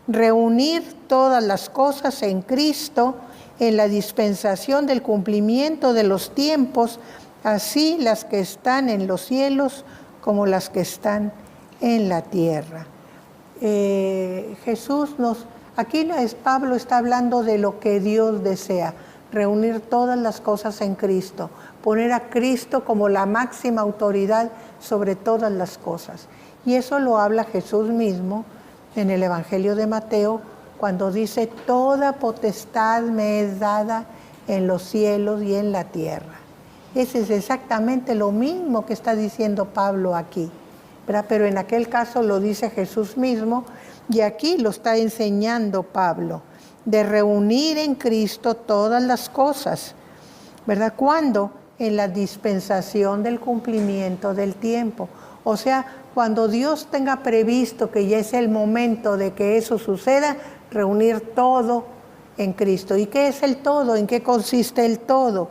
Reunir todas las cosas en Cristo, en la dispensación del cumplimiento de los tiempos, así las que están en los cielos como las que están en la tierra. Aquí Pablo está hablando de lo que Dios desea, reunir todas las cosas en Cristo, poner a Cristo como la máxima autoridad sobre todas las cosas. Y eso lo habla Jesús mismo en el Evangelio de Mateo, cuando dice, toda potestad me es dada en los cielos y en la tierra. Ese es exactamente lo mismo que está diciendo Pablo aquí, ¿verdad? Pero en aquel caso lo dice Jesús mismo y aquí lo está enseñando Pablo, de reunir en Cristo todas las cosas, ¿verdad? ¿Cuándo? En la dispensación del cumplimiento del tiempo. O sea, cuando Dios tenga previsto que ya es el momento de que eso suceda, reunir todo en Cristo. ¿Y qué es el todo? ¿En qué consiste el todo?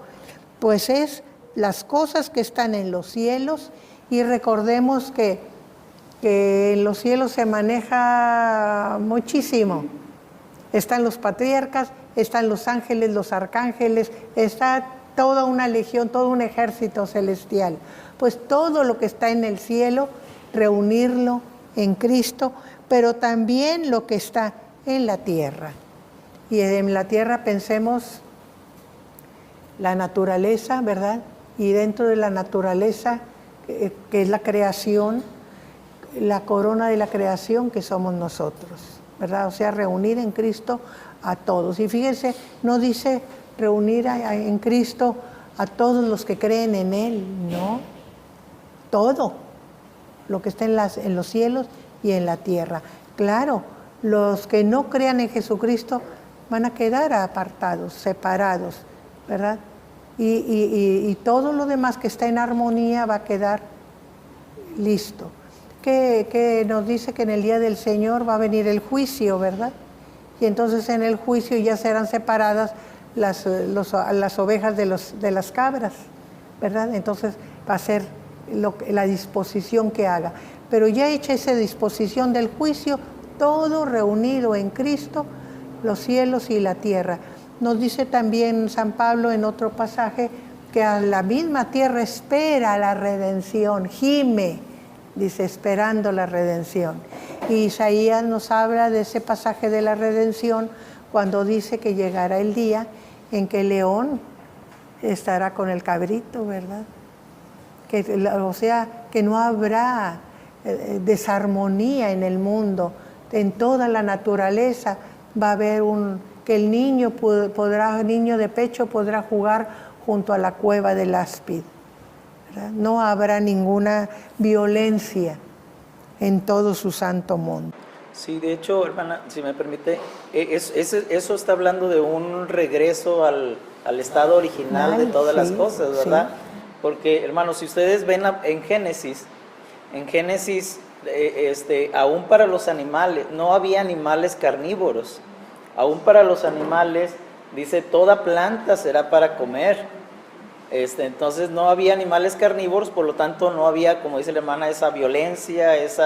Pues es las cosas que están en los cielos, y recordemos que en los cielos se maneja muchísimo. Están los patriarcas, están los ángeles, los arcángeles, está toda una legión, todo un ejército celestial. Pues todo lo que está en el cielo, reunirlo en Cristo, pero también lo que está en la tierra. Y en la tierra pensemos la naturaleza, ¿verdad? Y dentro de la naturaleza, que es la creación, la corona de la creación que somos nosotros, ¿verdad? O sea, reunir en Cristo a todos. Y fíjense, no dice reunir en Cristo a todos los que creen en Él, no. Todo lo que está en los cielos y en la tierra. Claro, los que no crean en Jesucristo van a quedar apartados, separados, ¿verdad? Y todo lo demás que está en armonía va a quedar listo. Que nos dice que en el día del Señor va a venir el juicio, ¿verdad? Y entonces en el juicio ya serán separadas las ovejas de las cabras, ¿verdad? Entonces va a ser la disposición que haga. Pero ya hecha esa disposición del juicio, todo reunido en Cristo, los cielos y la tierra. Nos dice también San Pablo en otro pasaje que a la misma tierra espera la redención, gime, dice, esperando la redención. Y Isaías nos habla de ese pasaje de la redención cuando dice que llegará el día en que el león estará con el cabrito, ¿verdad? O sea, que no habrá desarmonía en el mundo, en toda la naturaleza va a haber que el niño niño de pecho podrá jugar junto a la cueva del áspid, ¿verdad? No habrá ninguna violencia en todo su santo mundo. Sí, de hecho, hermana, si me permite, eso está hablando de un regreso al estado original de todas las cosas, ¿verdad? Sí. Porque, hermanos, si ustedes ven en Génesis, aún para los animales, no había animales carnívoros. Aún para los animales, dice, toda planta será para comer. Entonces no había animales carnívoros, por lo tanto no había, como dice la hermana, esa violencia, ese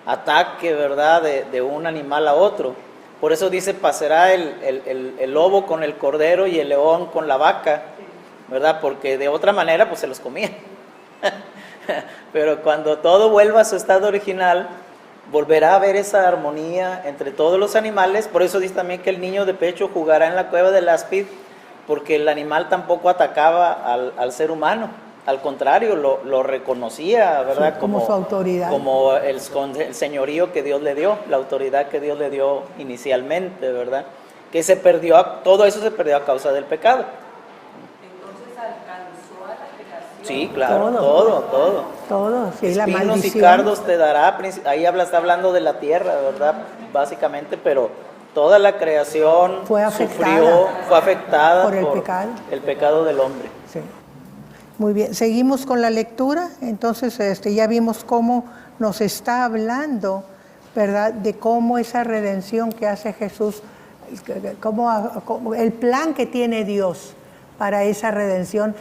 ataque, ¿verdad?, de un animal a otro. Por eso dice, pasará el lobo con el cordero y el león con la vaca, ¿verdad? Porque de otra manera, pues se los comían. Pero cuando todo vuelva a su estado original, volverá a haber esa armonía entre todos los animales. Por eso dice también que el niño de pecho jugará en la cueva del áspid, porque el animal tampoco atacaba al ser humano. Al contrario, lo reconocía, ¿verdad? Sí, como su autoridad. Como el señorío que Dios le dio, la autoridad que Dios le dio inicialmente, ¿verdad? Que todo eso se perdió a causa del pecado. Entonces alcanzó a la creación. Sí, claro, todo. Sí, la Espinos maldición. y cardos te dará, ahí está hablando de la tierra, ¿verdad? Básicamente, pero toda la creación fue afectada por el pecado del hombre. Sí. Muy bien, seguimos con la lectura. Entonces ya vimos cómo nos está hablando, ¿verdad?, de cómo esa redención que hace Jesús, cómo el plan que tiene Dios para esa redención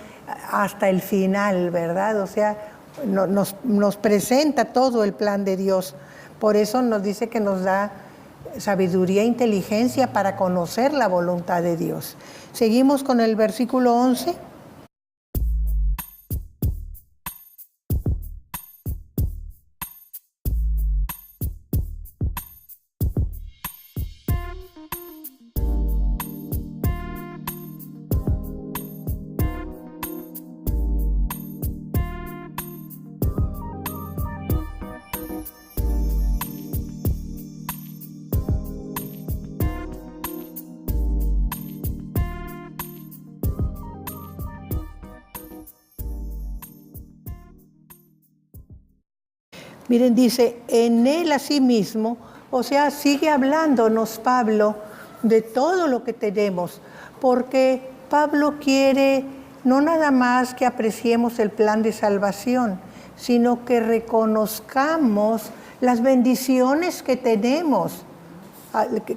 hasta el final, ¿verdad? O sea, nos presenta todo el plan de Dios. Por eso nos dice que nos da sabiduría e inteligencia para conocer la voluntad de Dios. Seguimos con el versículo 11. Miren, dice, en él asimismo, o sea, sigue hablándonos Pablo de todo lo que tenemos, porque Pablo quiere no nada más que apreciemos el plan de salvación, sino que reconozcamos las bendiciones que tenemos,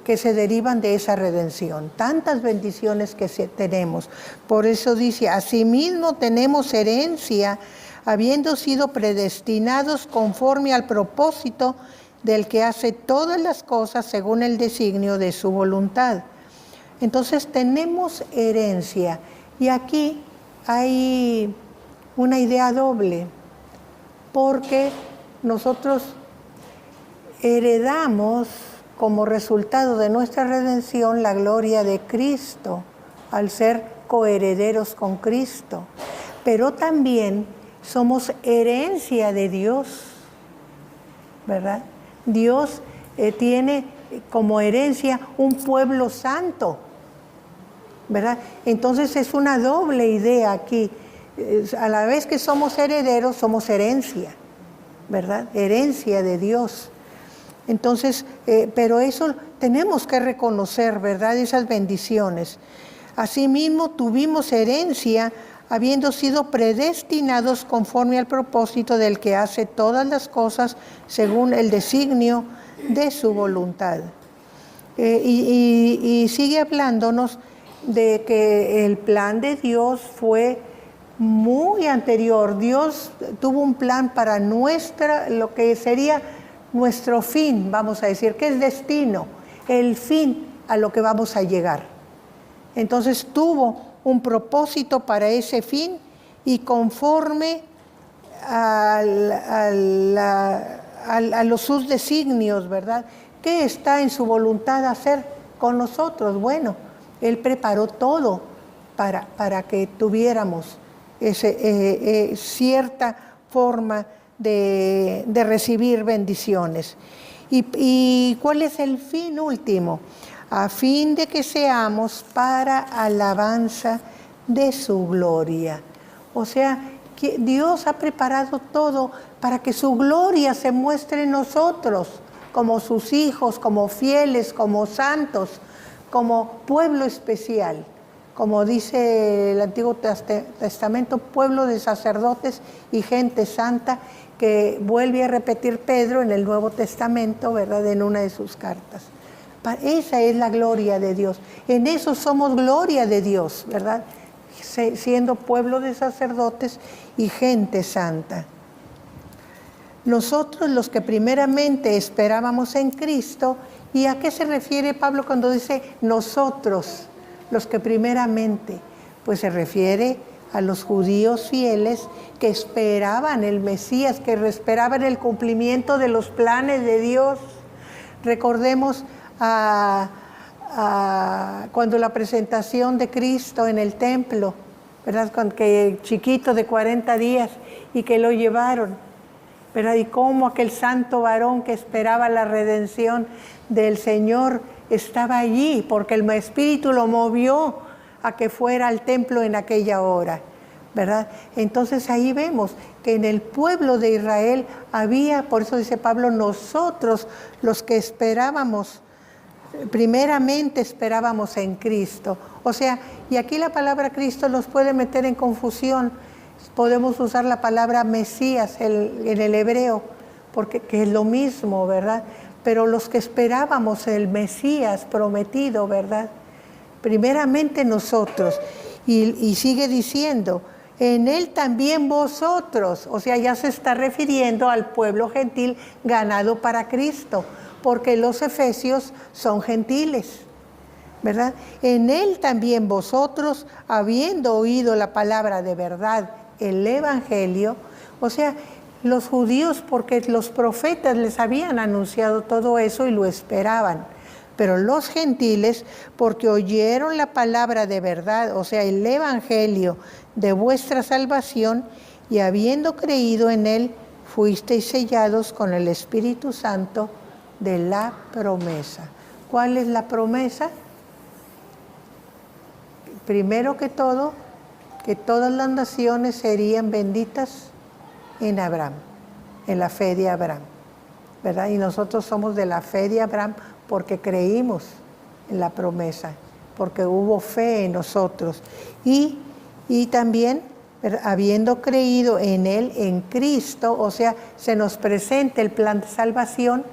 que se derivan de esa redención, tantas bendiciones que tenemos. Por eso dice, asimismo tenemos herencia, habiendo sido predestinados conforme al propósito del que hace todas las cosas según el designio de su voluntad. Entonces tenemos herencia, y aquí hay una idea doble, porque nosotros heredamos como resultado de nuestra redención la gloria de Cristo, al ser coherederos con Cristo. Pero también somos herencia de Dios, ¿verdad? Dios tiene como herencia un pueblo santo, ¿verdad? Entonces es una doble idea aquí. A la vez que somos herederos, somos herencia, ¿verdad? Herencia de Dios. Entonces, pero eso tenemos que reconocer, ¿verdad? Esas bendiciones. Asimismo, tuvimos herencia habiendo sido predestinados conforme al propósito del que hace todas las cosas según el designio de su voluntad. Y sigue hablándonos de que el plan de Dios fue muy anterior. Dios tuvo un plan para lo que sería nuestro fin, vamos a decir, que es destino, el fin a lo que vamos a llegar. Entonces tuvo un propósito para ese fin y conforme a sus designios, ¿verdad? ¿Qué está en su voluntad hacer con nosotros? Bueno, Él preparó todo para que tuviéramos cierta forma de recibir bendiciones. ¿Y cuál es el fin último? A fin de que seamos para alabanza de su gloria. O sea, que Dios ha preparado todo para que su gloria se muestre en nosotros, como sus hijos, como fieles, como santos, como pueblo especial. Como dice el Antiguo Testamento, pueblo de sacerdotes y gente santa, que vuelve a repetir Pedro en el Nuevo Testamento, ¿verdad?, en una de sus cartas. Esa es la gloria de Dios. En eso somos gloria de Dios, ¿verdad? Siendo pueblo de sacerdotes y gente santa. Nosotros los que primeramente esperábamos en Cristo, ¿y a qué se refiere Pablo cuando dice nosotros los que primeramente? Pues se refiere a los judíos fieles que esperaban el Mesías, que esperaban el cumplimiento de los planes de Dios. Recordemos cuando la presentación de Cristo en el templo, ¿verdad? Que chiquito de 40 días y que lo llevaron, ¿verdad? Y cómo aquel santo varón que esperaba la redención del Señor estaba allí, porque el Espíritu lo movió a que fuera al templo en aquella hora, ¿verdad? Entonces ahí vemos que en el pueblo de Israel había, por eso dice Pablo, nosotros los que esperábamos, primeramente esperábamos en Cristo. O sea, y aquí la palabra Cristo nos puede meter en confusión. Podemos usar la palabra Mesías en el hebreo, porque que es lo mismo, ¿verdad? Pero los que esperábamos el Mesías prometido, ¿verdad? Primeramente nosotros. Y sigue diciendo, en Él también vosotros. O sea, ya se está refiriendo al pueblo gentil ganado para Cristo, porque los efesios son gentiles, ¿verdad? En Él también vosotros, habiendo oído la palabra de verdad, el Evangelio, o sea, los judíos, porque los profetas les habían anunciado todo eso y lo esperaban, pero los gentiles, porque oyeron la palabra de verdad, o sea, el Evangelio de vuestra salvación, y habiendo creído en Él, fuisteis sellados con el Espíritu Santo de la promesa. ¿Cuál es la promesa? Primero que todo, que todas las naciones serían benditas en Abraham, en la fe de Abraham, ¿verdad? Y nosotros somos de la fe de Abraham porque creímos en la promesa, porque hubo fe en nosotros. Y también, habiendo creído en Él, en Cristo, o sea, se nos presenta el plan de salvación,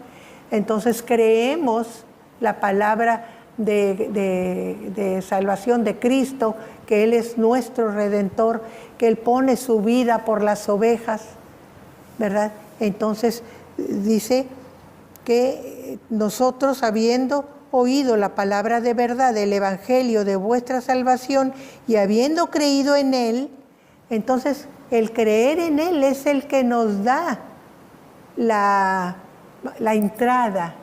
entonces creemos la palabra de salvación de Cristo, que Él es nuestro Redentor, que Él pone su vida por las ovejas, ¿verdad? Entonces dice que nosotros, habiendo oído la palabra de verdad del Evangelio de vuestra salvación y habiendo creído en Él, entonces el creer en Él es el que nos da la entrada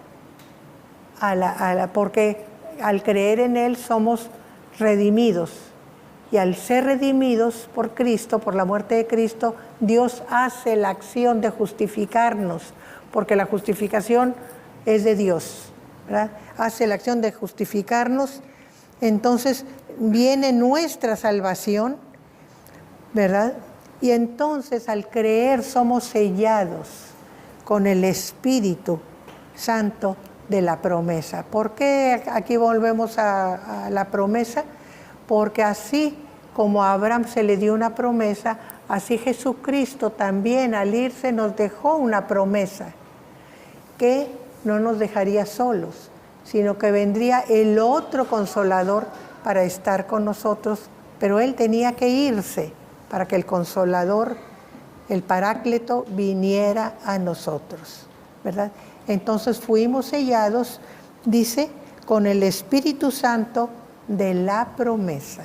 porque al creer en Él somos redimidos. Y al ser redimidos por Cristo, por la muerte de Cristo, Dios hace la acción de justificarnos, porque la justificación es de Dios, ¿verdad? Hace la acción de justificarnos, entonces viene nuestra salvación, ¿verdad? Y entonces al creer somos sellados con el Espíritu Santo de la promesa. ¿Por qué aquí volvemos a la promesa? Porque así como a Abraham se le dio una promesa, así Jesucristo también al irse nos dejó una promesa, que no nos dejaría solos, sino que vendría el otro Consolador para estar con nosotros, pero Él tenía que irse para que el Consolador, el Paráclito, viniera a nosotros, ¿verdad? Entonces fuimos sellados, dice, con el Espíritu Santo de la promesa.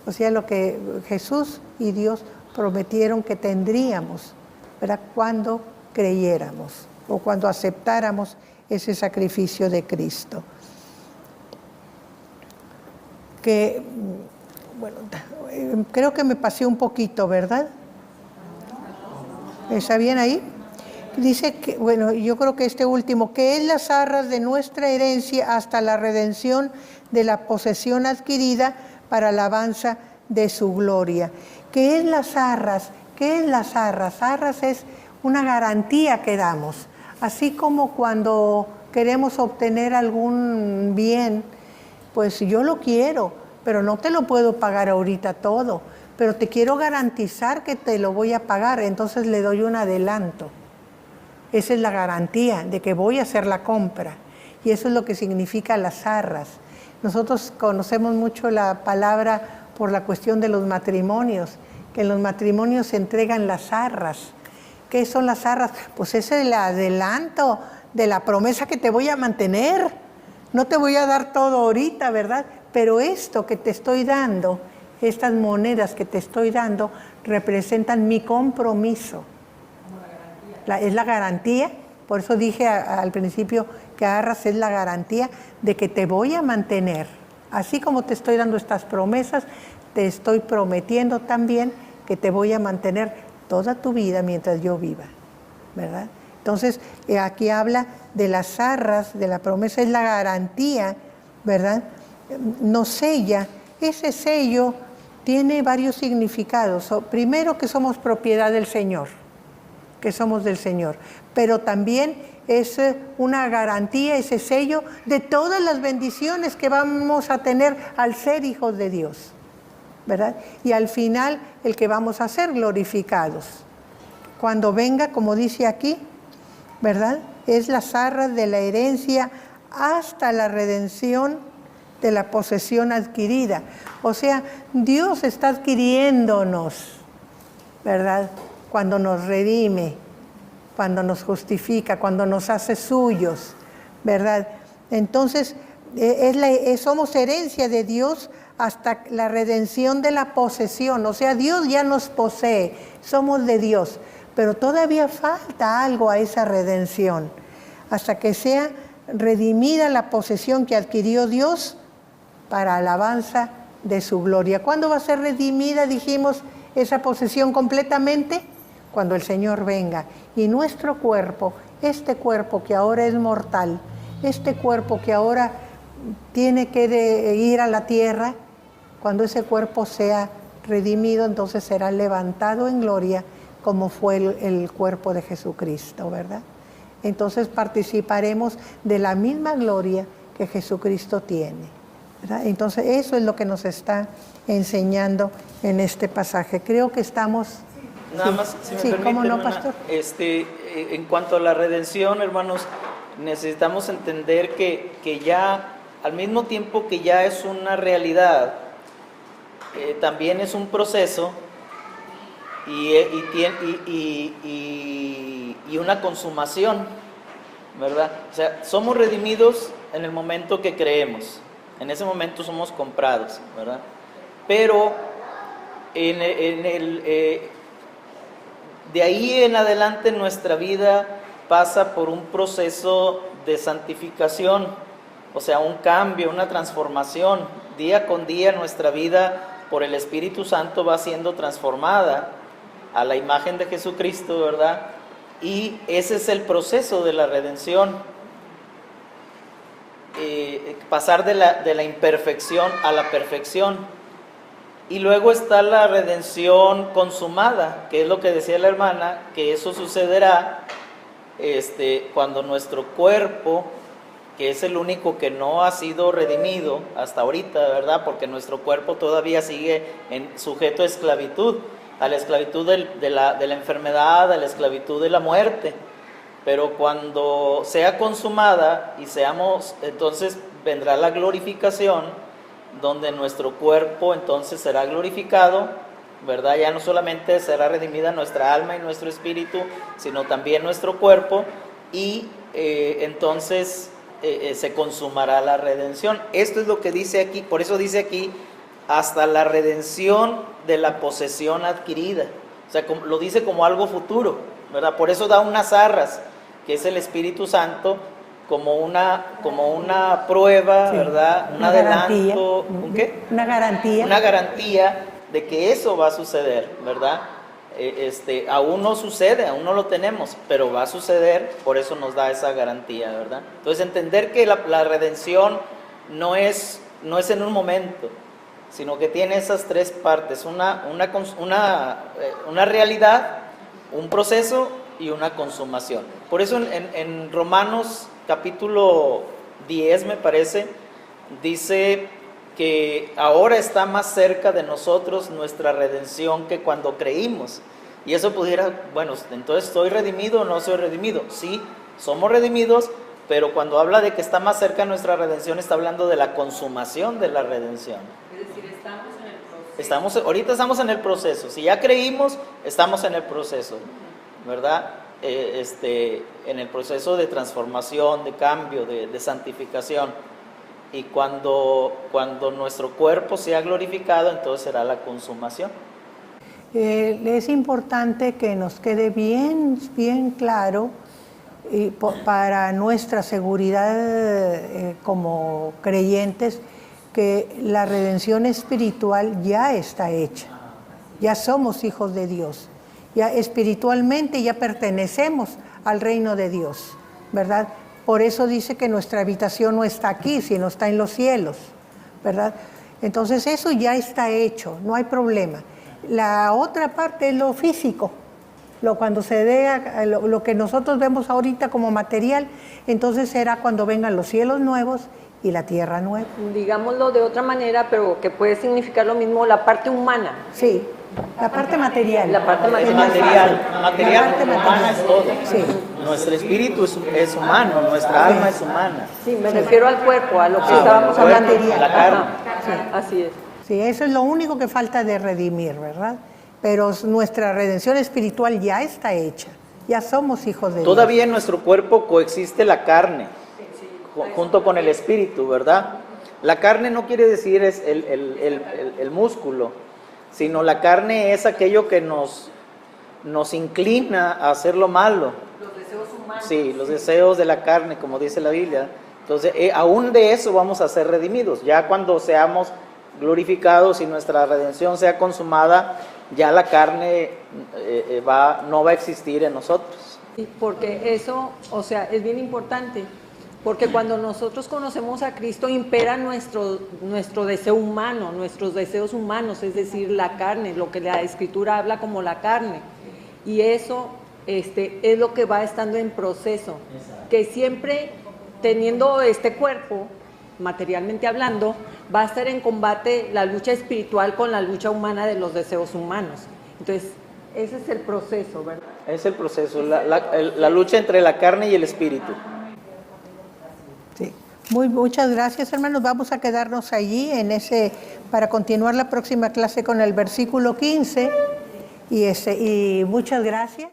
O sea, lo que Jesús y Dios prometieron que tendríamos, ¿verdad? Cuando creyéramos o cuando aceptáramos ese sacrificio de Cristo. Que, bueno, creo que me pasé un poquito, ¿verdad? ¿Está bien ahí? Dice que, bueno, yo creo que este último, que es las arras de nuestra herencia hasta la redención de la posesión adquirida para alabanza de su gloria. ¿Qué es las arras? ¿Qué es las arras? Arras es una garantía que damos. Así como cuando queremos obtener algún bien, pues yo lo quiero, pero no te lo puedo pagar ahorita todo, pero te quiero garantizar que te lo voy a pagar, entonces le doy un adelanto. Esa es la garantía de que voy a hacer la compra. Y eso es lo que significa las arras. Nosotros conocemos mucho la palabra por la cuestión de los matrimonios, que en los matrimonios se entregan las arras. ¿Qué son las arras? Pues es el adelanto de la promesa que te voy a mantener. No te voy a dar todo ahorita, ¿verdad? Pero esto que te estoy dando, estas monedas que te estoy dando, representan mi compromiso. Es la garantía, por eso dije al principio que arras es la garantía de que te voy a mantener. Así como te estoy dando estas promesas, te estoy prometiendo también que te voy a mantener toda tu vida mientras yo viva, ¿verdad? Entonces, aquí habla de las arras, de la promesa, es la garantía, ¿verdad? Nos sella. Ese sello tiene varios significados. Primero, que somos propiedad del Señor, que somos del Señor, pero también es una garantía, ese sello, de todas las bendiciones que vamos a tener al ser hijos de Dios, ¿verdad? Y al final, el que vamos a ser glorificados. Cuando venga, como dice aquí, ¿verdad? Es las arras de la herencia hasta la redención de la posesión adquirida. O sea, Dios está adquiriéndonos, ¿verdad? Cuando nos redime, cuando nos justifica, cuando nos hace suyos, ¿verdad? Entonces, somos herencia de Dios hasta la redención de la posesión. O sea, Dios ya nos posee, somos de Dios, pero todavía falta algo a esa redención, hasta que sea redimida la posesión que adquirió Dios para alabanza de su gloria. ¿Cuándo va a ser redimida, dijimos, esa posesión completamente? Cuando el Señor venga. Y nuestro cuerpo, este cuerpo que ahora es mortal, este cuerpo que ahora tiene que ir a la tierra, cuando ese cuerpo sea redimido, entonces será levantado en gloria, como fue el cuerpo de Jesucristo, ¿verdad? Entonces participaremos de la misma gloria que Jesucristo tiene, ¿verdad? Entonces eso es lo que nos está enseñando en este pasaje. Creo que estamos... Nada más, si me permite, ¿cómo no, hermana, pastor? En cuanto a la redención, hermanos, necesitamos entender que ya, al mismo tiempo que ya es una realidad, también es un proceso y una consumación, ¿verdad? O sea, somos redimidos en el momento que creemos, en ese momento somos comprados, ¿verdad? Pero de ahí en adelante nuestra vida pasa por un proceso de santificación, o sea, un cambio, una transformación. Día con día nuestra vida por el Espíritu Santo va siendo transformada a la imagen de Jesucristo, ¿verdad? Y ese es el proceso de la redención. Pasar de la imperfección a la perfección. Y luego está la redención consumada, que es lo que decía la hermana, que eso sucederá cuando nuestro cuerpo, que es el único que no ha sido redimido hasta ahorita, ¿verdad? Porque nuestro cuerpo todavía sigue sujeto a la esclavitud de la enfermedad, a la esclavitud de la muerte. Pero cuando sea consumada y entonces vendrá la glorificación, donde nuestro cuerpo entonces será glorificado, ¿verdad? Ya no solamente será redimida nuestra alma y nuestro espíritu, sino también nuestro cuerpo, y entonces se consumará la redención. Esto es lo que dice aquí, por eso dice aquí, hasta la redención de la posesión adquirida. O sea, lo dice como algo futuro, ¿verdad? Por eso da unas arras, que es el Espíritu Santo, como una prueba, sí, ¿verdad? Un adelanto, ¿un qué? Una garantía. Una garantía de que eso va a suceder, ¿verdad? Aún no sucede, aún no lo tenemos, pero va a suceder, por eso nos da esa garantía, ¿verdad? Entonces entender que la redención no es en un momento, sino que tiene esas tres partes, una realidad, un proceso y una consumación. Por eso en Romanos capítulo 10, me parece, dice que ahora está más cerca de nosotros nuestra redención que cuando creímos. Y eso pudiera, bueno, entonces, ¿soy redimido o no soy redimido? Sí, somos redimidos, pero cuando habla de que está más cerca nuestra redención, está hablando de la consumación de la redención. Es decir, estamos en el proceso. Ahorita estamos en el proceso. Si ya creímos, estamos en el proceso, ¿verdad? En el proceso de transformación, de cambio, de santificación. Y cuando nuestro cuerpo sea glorificado, entonces será la consumación. Es importante que nos quede bien claro, para nuestra seguridad como creyentes, que la redención espiritual ya está hecha. Ya somos hijos de Dios. Ya espiritualmente ya pertenecemos al reino de Dios, ¿verdad? Por eso dice que nuestra habitación no está aquí, sino está en los cielos, ¿verdad? Entonces eso ya está hecho, no hay problema. La otra parte es lo físico, cuando se dé lo que nosotros vemos ahorita como material, entonces será cuando vengan los cielos nuevos y la tierra nueva. Digámoslo de otra manera, pero que puede significar lo mismo, la parte humana. Sí, la parte material. La parte material. Material humana es todo. Sí. Nuestro espíritu es humano, nuestra alma es humana. Sí, me refiero al cuerpo, a lo que estábamos hablando. La carne. Sí, así es. Sí, eso es lo único que falta de redimir, ¿verdad? Pero nuestra redención espiritual ya está hecha. Ya somos hijos de Dios. Todavía en nuestro cuerpo coexiste la carne, junto con el espíritu, ¿verdad? La carne no quiere decir es el músculo, sino la carne es aquello que nos inclina a hacer lo malo. Los deseos humanos. Sí, los deseos de la carne, como dice la Biblia. Entonces, aún de eso vamos a ser redimidos. Ya cuando seamos glorificados y nuestra redención sea consumada, ya la carne no va a existir en nosotros. Sí, porque eso, o sea, es bien importante. Porque cuando nosotros conocemos a Cristo, impera nuestro deseo humano, nuestros deseos humanos, es decir, la carne, lo que la Escritura habla como la carne. Y eso es lo que va estando en proceso. Exacto. Que siempre teniendo este cuerpo, materialmente hablando, va a estar en combate la lucha espiritual con la lucha humana de los deseos humanos. Entonces, ese es el proceso, ¿verdad? Es el proceso, la lucha entre la carne y el espíritu. Sí. Muchas gracias, hermanos. Vamos a quedarnos allí para continuar la próxima clase con el versículo 15. Y muchas gracias.